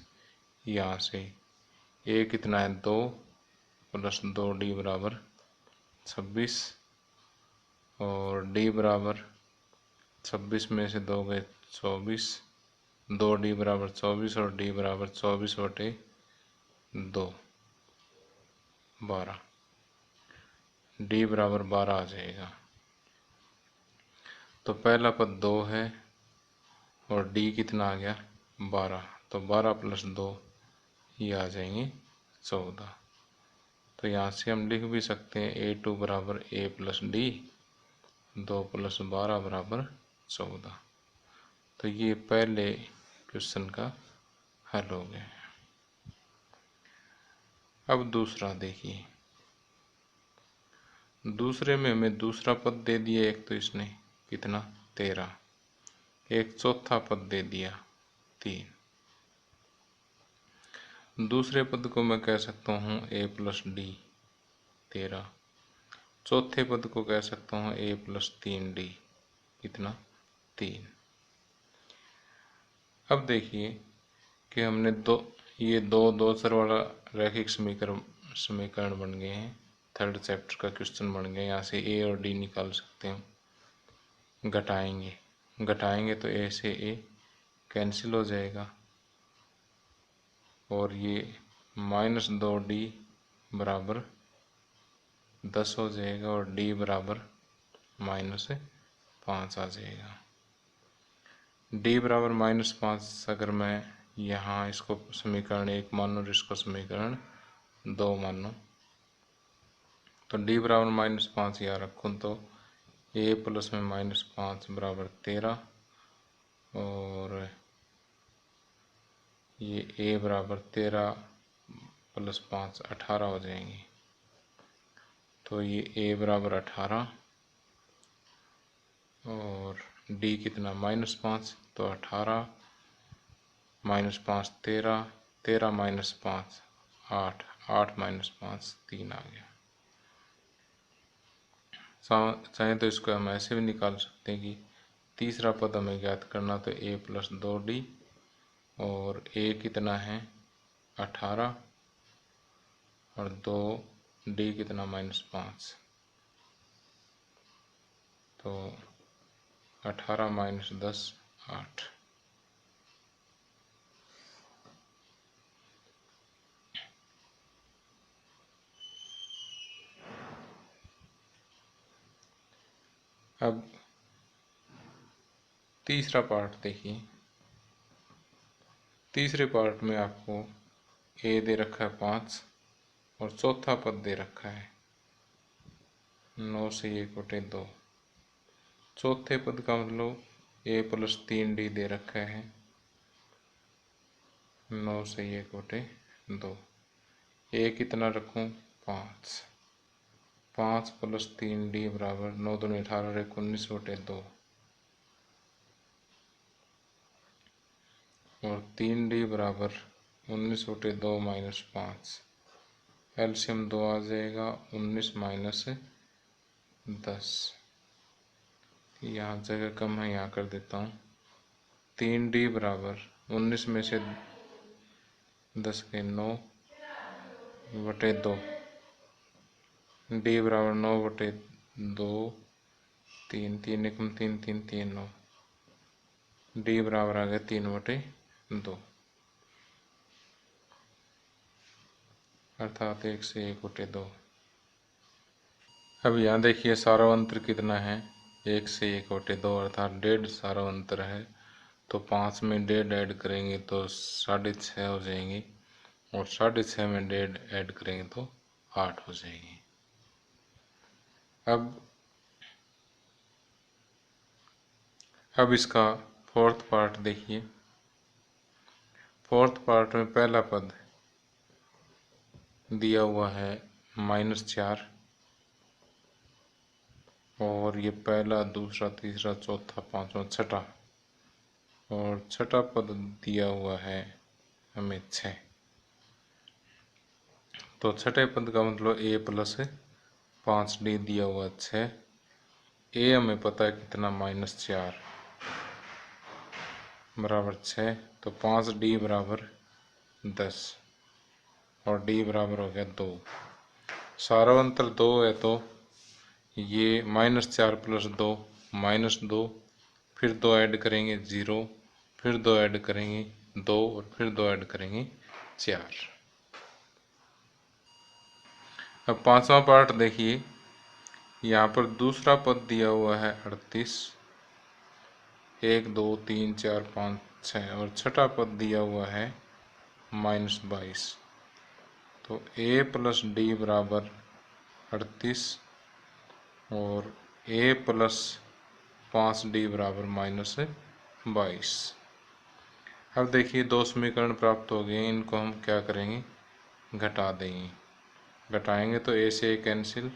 यहाँ से A कितना है 2 प्लस 2D बराबर 26 और D बराबर 26 में से 2 गए 24, 2D बराबर 24 और D बराबर 24/2 12। D बराबर 12 आ जाएगा। तो पहला पद 2 है और D कितना आ गया 12। तो 12 प्लस 2 ये आ जाएंगे 14। तो यहाँ से हम लिख भी सकते हैं A2 बराबर A प्लस D 2 प्लस 12 बराबर 14। तो ये पहले क्वेश्चन का हल हो गया। अब दूसरा देखिए, दूसरे में हमें दूसरा पद दे दिया एक, तो इसने कितना 13, एक चौथा पद दे दिया 3। दूसरे पद को मैं कह सकता हूँ A प्लस D 13, चौथे पद को कह सकता हूँ A प्लस 3D कितना 3। अब देखिए कि हमने ये दो चर वाला रैखिक समीकरण बन गए हैं। थर्ड चैप्टर का क्वेश्चन बन गया। यहाँ से A और D निकाल सकते हैं। घटाएंगे तो A से A कैंसिल हो जाएगा और ये -2D बराबर 10 हो जाएगा और D बराबर -5 आ जाएगा। D बराबर -5 अगर मैं यहाँ इसको समीकरण 1 मानो और इसको समीकरण 2 मानो तो D बराबर -5 यहाँ रखूँ तो A प्लस में -5 बराबर 13 और ये A बराबर 13 प्लस 5 18 हो जाएंगे। तो ये A बराबर 18 और D कितना -5, तो 18 -5 13, 13 -5 8, 8 -5 3 आ गया। चाहे तो इसको हम ऐसे भी निकाल सकते हैं कि तीसरा पद हमें ज्ञात करना तो A प्लस 2D और A कितना है 18 और 2D कितना -5। तो 18 - 10 8। अब तीसरा पार्ट देखिए। तीसरे पार्ट में आपको ए दे रखा है 5 और चौथा पद दे रखा है 9 से ए कोटे 2। चौथे पद का मतलब ए प्लस 3d दे रखा है 9 से ए कोटे 2। ए कितना रखूं? 5। 5 प्लस 3d बराबर 9 दूनी 18 और 19 कोटे 2 और 3d बराबर 19 कोटे 2 माइनस 5। एलसीएम 2 आ जाएगा 19 माइनस 10। यहाँ जगह कम है, यहाँ कर देता हूँ। 3d बराबर 19 में से 10 के 9 बटे 2। डी बराबर 9 बटे 2 3 3 एकम 3 3 3 9। डी बराबर आ गया 3 बटे 2 अर्थात 1 से 1 बटे 2। अब यहाँ देखिए सारा अंतर कितना है? 1 से 1 बटे 2 अर्थात 1.5 सारा अंतर है। तो 5 में 1.5 ऐड करेंगे तो 6.5 हो जाएंगी और 6.5 में 1.5 ऐड करेंगे तो 8 हो जाएगी। अब इसका फोर्थ पार्ट देखिए। फोर्थ पार्ट में पहला पद दिया हुआ है -4 और ये पहला, दूसरा, तीसरा, चौथा, पांचवा, छठा और छठा पद दिया हुआ है हमें 6। तो छठे पद का मतलब a प्लस 5d दिया हुआ 6। a हमें पता है कितना -4 बराबर 6। तो 5d बराबर 10 और d बराबर हो गया 2। सारा अंतर 2 है तो ये -4 प्लस 2 -2, फिर 2 ऐड करेंगे 0, फिर 2 ऐड करेंगे 2 और फिर 2 ऐड करेंगे 4। अब पांचवा पार्ट देखिए। यहाँ पर दूसरा पद दिया हुआ है 38, 1 2 3 4 5 6 और छठा पद दिया हुआ है -22। तो a प्लस डी बराबर 38 और a प्लस 5d बराबर -22। अब देखिए दो समीकरण प्राप्त हो गए। इनको हम क्या करेंगे? घटा देंगे। घटाएंगे तो a से a cancel,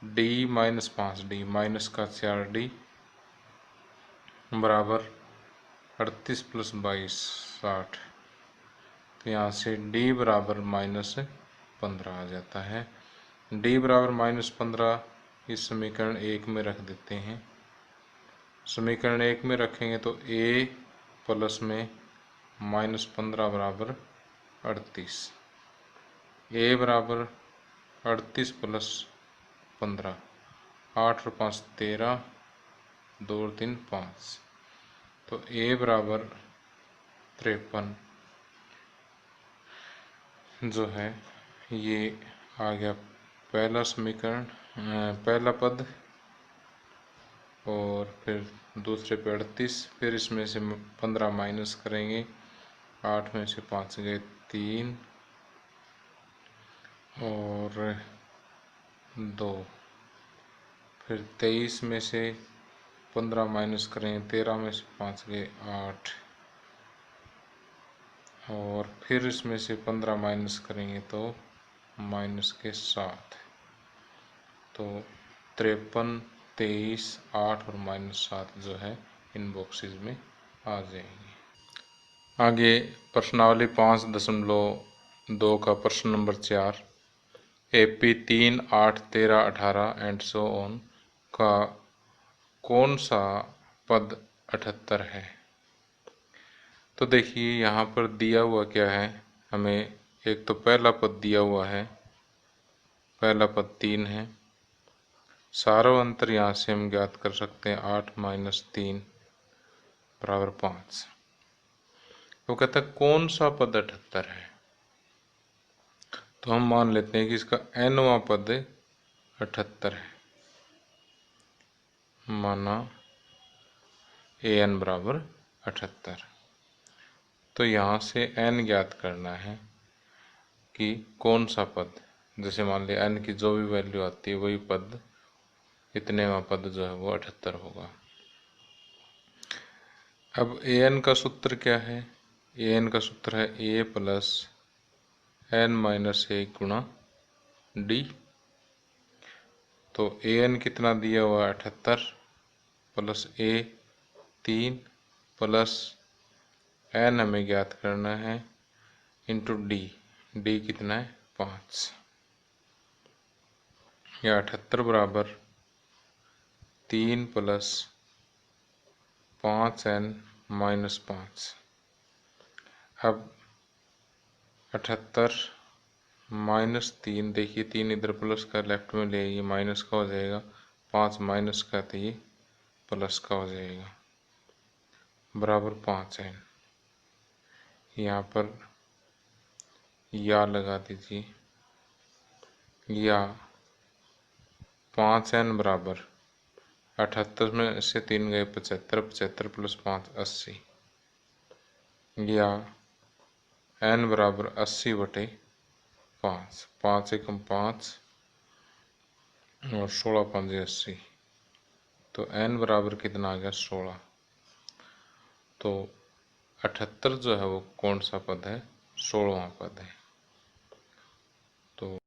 d minus 5d minus का 4d बराबर 38 प्लस 22 60। तो यहाँ से d बराबर -15 आ जाता है। d बराबर -15 इस समीकरण 1 में रख देते हैं। समीकरण 1 में रखेंगे तो a प्लस में -15 बराबर 38। a बराबर 38 प्लस 15, 8 और 5 13, 2 और 3 5। तो a बराबर 53 जो है ये आ गया पहला समीकरण, पहला पद। और फिर दूसरे पे 38, फिर इसमें से 15 माइनस करेंगे, 8 में से 5 गए 3 और 2, फिर 23 में से 15 माइनस करेंगे, 13 में से 5 गए 8 और फिर इसमें से 15 माइनस करेंगे तो माइनस के 7। तो 53, 23, 8 और -7 जो है इन बॉक्सेस में आ जाएंगे। आगे प्रश्नावली 5.2 का प्रश्न number 4, AP 3, 8, 13, 18 and so on का कौन सा पद 78 है? तो देखिए यहाँ पर दिया हुआ क्या है हमें। एक तो पहला पद दिया हुआ है, पहला पद 3 है, सारा अंतर यहाँ से हम ज्ञात कर सकते हैं 8 माइनस 3 बराबर 5। वो कहता है कौन सा पद 78 है, तो हम मान लेते हैं कि इसका nवां पद 78 है। माना an बराबर 78। तो यहाँ से n ज्ञात करना है कि कौन सा पद, जैसे मान लिया n की जो भी वैल्यू आती है वही पद, इतनेवां पद जो है वो 78 होगा। अब an का सूत्र क्या है? an का सूत्र है a प्लस n माइनस 1 गुणा d। तो an कितना दिया हुआ 78 प्लस a 3 प्लस n हमें ज्ञात करना है इंटू d कितना है 5। या 78 बराबर 3 प्लस 5n माइनस 5। अब 78 माइनस 3, देखिए 3 इधर प्लस का लेफ्ट में ले, ये माइनस का हो जाएगा, 5 माइनस का तो ये प्लस का हो जाएगा, बराबर 5n। यहाँ पर या लगा दीजिए, या 5n बराबर 78 में से 3 गए 75, 75 प्लस 5 80, या n बराबर 80 बटे 5, 5 एकम 5 और 16 पंजे 80। तो n बराबर कितना आ गया 16। तो 78 जो है वो कौन सा पद है? 16वां पद है। तो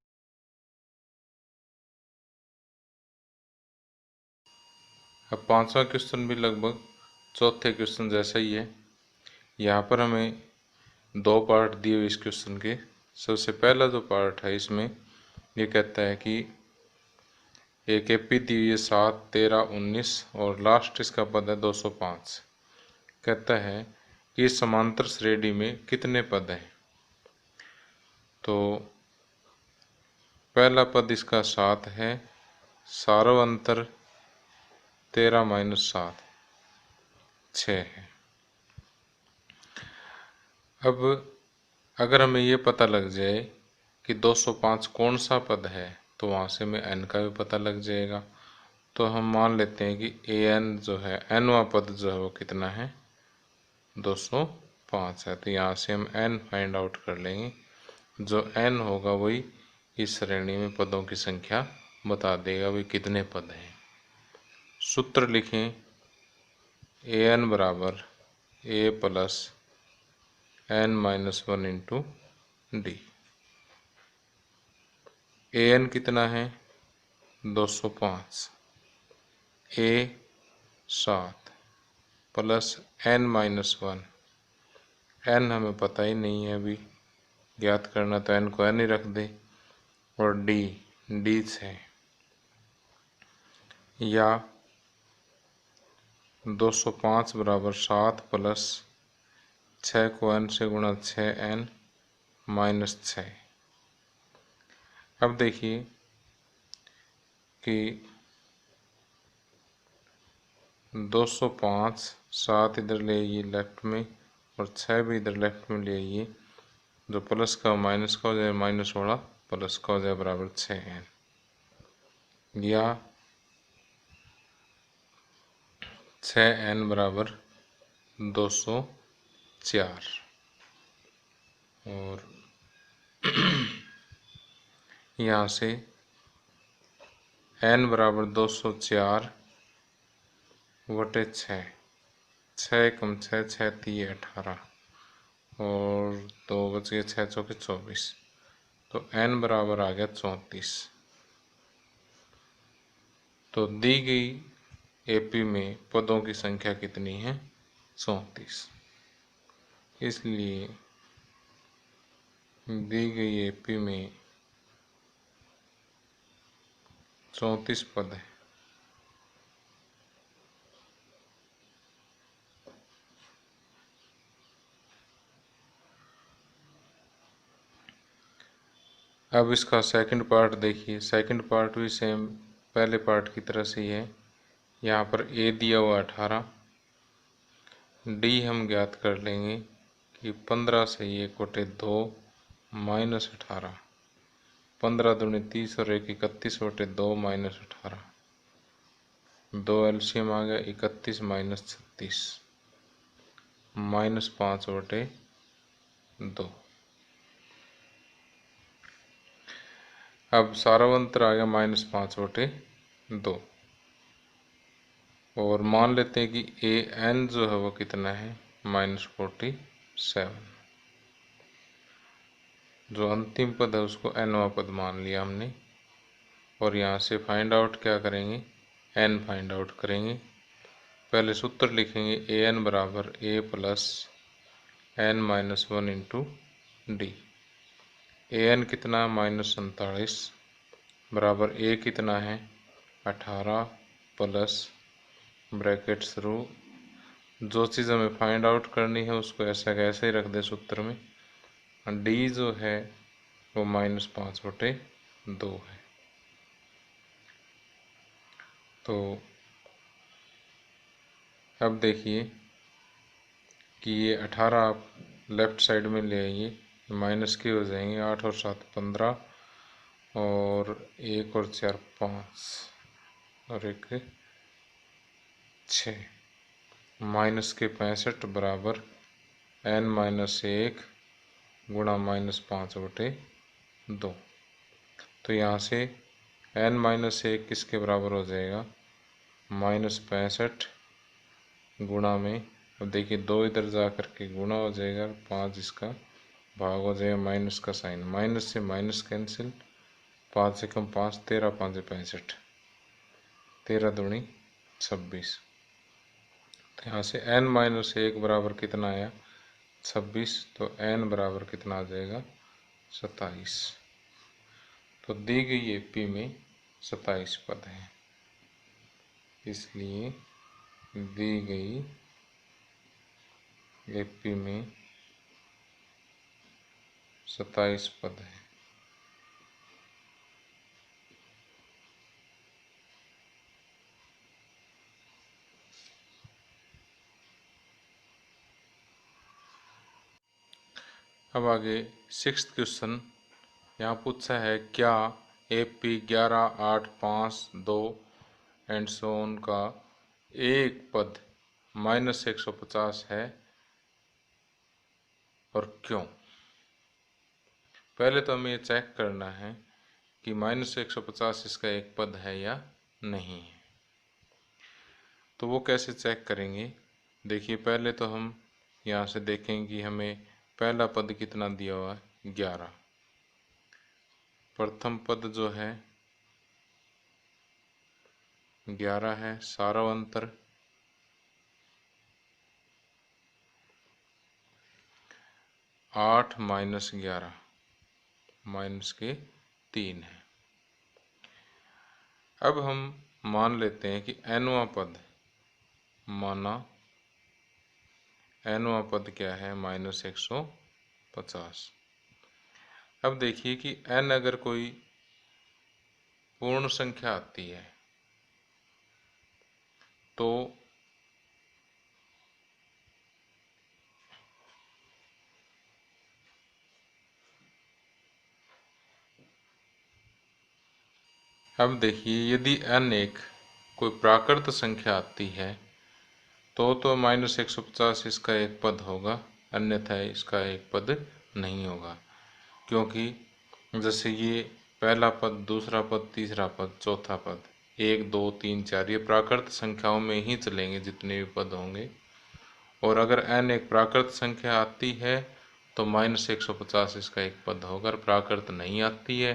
अब 5वां क्वेश्चन भी लगभग चौथे क्वेश्चन जैसा ही है। यहाँ पर हमें 2 पार्ट दिए हुए इस क्वेश्चन के। सबसे पहला जो पार्ट है इसमें ये कहता है कि एक एपी दी हुई है 7, 13, 19 और लास्ट इसका पद है 205। कहता है कि इस समांतर श्रेणी में कितने पद हैं। तो पहला पद इसका 7 है, सारा अंतर 13 माइनस 7 6 है। अब अगर हमें ये पता लग जाए कि 205 कौन सा पद है, तो वहाँ से हमें n का भी पता लग जाएगा। तो हम मान लेते हैं कि an जो है nवां पद जो है वो कितना है 205 है। तो यहाँ से हम n फाइंड आउट कर लेंगे। जो n होगा वही इस श्रेणी में पदों की संख्या बता देगा वही कितने पद हैं। सूत्र लिखें, an बराबर a plus n minus 1 into D. an कितना है 205, a 7 plus n minus 1, n हमें पता ही नहीं है अभी, ज्ञात करना तो n को n ही रख दे, और d 6, या 205 बराबर 7 प्लस 6 को n से गुणा 6n माइनस 6। अब देखिए कि 205 7 इधर ले आइए लेफ्ट में और 6 भी इधर लेफ्ट में ले आइए, जो प्लस का माइनस का हो जाए, माइनस वाला प्लस का हो जाए, बराबर 6n। या 6n बराबर 204 और यहाँ से n बराबर 204 बटे 6, 6 कम 6, 6 3 18 और 2 बच गए, 6 चौके 24। तो n बराबर आ गया 34। तो दी गई एपी में पदों की संख्या कितनी है 34। इसलिए दी गई एपी में 34 पद है। अब इसका सेकंड पार्ट देखिए। सेकंड पार्ट भी सेम पहले पार्ट की तरह से ही है। यहाँ पर ए दिया हुआ 18, डी हम ज्ञात कर लेंगे कि 15 से ये कोटे 2 माइनस 18, 15 दूनी 30 और 1 31 बटे 2 माइनस 18, 2 एलसीएम आ गया 31 माइनस 36, माइनस 5 बटे 2। अब सारावंतर आ गया माइनस 5 बटे 2। और मान लेते हैं कि ए एन जो है वो कितना है, -47। जो अंतिम पद है उसको एनवा पद मान लिया हमने। और यहाँ से फाइंड आउट क्या करेंगे, एन फाइंड आउट करेंगे। पहले सूत्र लिखेंगे ए एन बराबर ए plus N -1 into D. A N कितना, -47 बराबर ए कितना है 18 प्लस ब्रैकेट शुरू। जो चीज़ हमें फाइंड आउट करनी है उसको ऐसा कैसे ही रख दे सूत्र में। डी जो है वो -5 बटे 2 है। तो अब देखिए कि ये 18 आप लेफ्ट साइड में ले आइए, माइनस के हो जाएंगे। 8 और 7 15 और 1 और 4 5 और 1 6, माइनस के 65 बराबर n-1 गुणा -5 बटे 2। तो यहाँ से n-1 किसके बराबर हो जाएगा, -65 गुणा में, अब देखिए 2 इधर जा कर के गुणा हो जाएगा, 5 इसका भाग हो जाएगा, माइनस का साइन, माइनस से माइनस कैंसिल, 5 से कम 5, 13 5 65, 13 दूनी 26। तो यहाँ से n-1 बराबर कितना आया 26, तो n बराबर कितना आ जाएगा 27। तो दी गई एपी में 27 पद हैं, इसलिए दी गई एपी में 27 पद हैं। अब आगे 6th क्वेश्चन यहाँ पूछा है, क्या एपी 11 8 5 2 एंड सो ऑन का एक पद -150 है और क्यों। पहले तो हमें ये चेक करना है कि -150 इसका एक पद है या नहीं है। तो वो कैसे चेक करेंगे, देखिए पहले तो हम यहाँ से देखेंगे कि हमें पहला पद कितना दिया हुआ है 11। प्रथम पद जो है 11 है, सारावंतर 8 माइनस 11 माइनस के 3 है। अब हम मान लेते हैं कि nवां पद, माना nवां पद क्या है -150। अब देखिए कि n अगर कोई पूर्ण संख्या आती है तो अब देखिए यदि n एक कोई प्राकृत संख्या आती है तो -150 इसका एक पद होगा, अन्यथा इसका एक पद नहीं होगा। क्योंकि जैसे ये पहला पद, दूसरा पद, तीसरा पद, चौथा पद, 1 2 3 4 ये प्राकृत संख्याओं में ही चलेंगे जितने भी पद होंगे। और अगर n एक प्राकृत संख्या आती है तो -150 इसका एक पद होगा। अगर प्राकृत नहीं आती है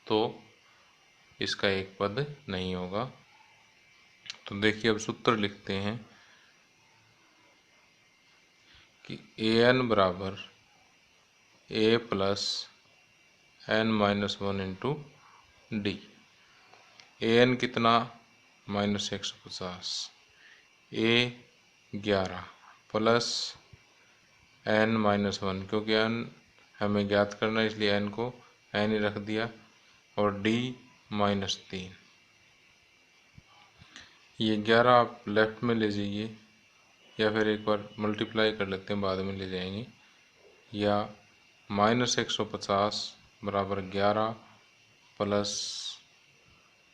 तो इसका एक पद नहीं होगा। तो देखिए अब सूत्र लिखते हैं कि an बराबर a plus n-1 into D. an कितना -150, a 11 प्लस n-1, क्योंकि n हमें ज्ञात करना है इसलिए n को n ही रख दिया, और d -3। ये 11 आप लेफ्ट में ले जाइए, या फिर एक बार मल्टीप्लाई कर लेते हैं, बाद में ले जाएंगे। या -150 बराबर 11 plus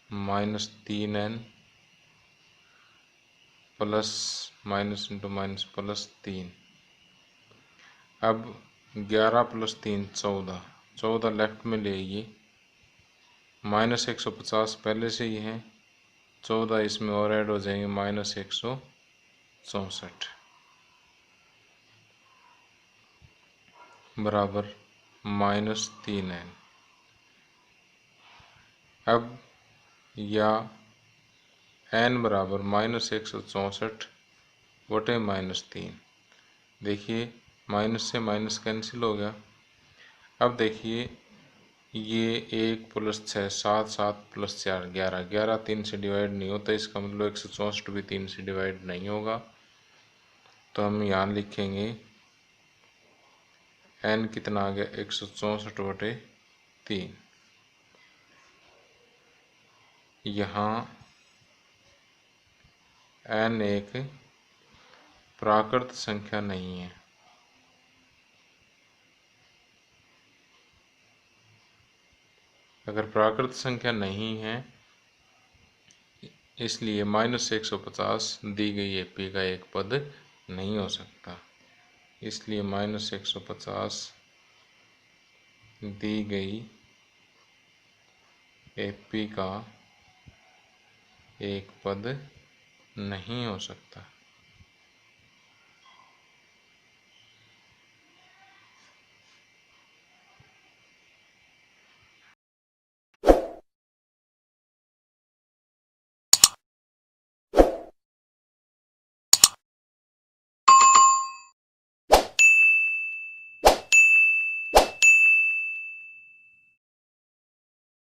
-3n plus minus into minus plus 3। अब 11 प्लस 3 14, 14 लेफ्ट में ले आइए। -150 पहले से ही है, 14 इसमें और ऐड हो जाएंगे, -164 बराबर -3n। अब या n बराबर -164 बटे -3। देखिए माइनस से माइनस कैंसिल हो गया। अब देखिए ये 1 प्लस 6 7, 7 प्लस 4 11, 11 3 से डिवाइड नहीं होता, इसका मतलब 164 भी 3 से डिवाइड नहीं होगा। तो हम यहाँ लिखेंगे n कितना आ गया, 164 बटे 3। यहाँ n एक प्राकृत संख्या नहीं है। अगर प्राकृत संख्या नहीं है, इसलिए -150 दी गई एपी का एक पद नहीं हो सकता। इसलिए -150 दी गई एपी का एक पद नहीं हो सकता।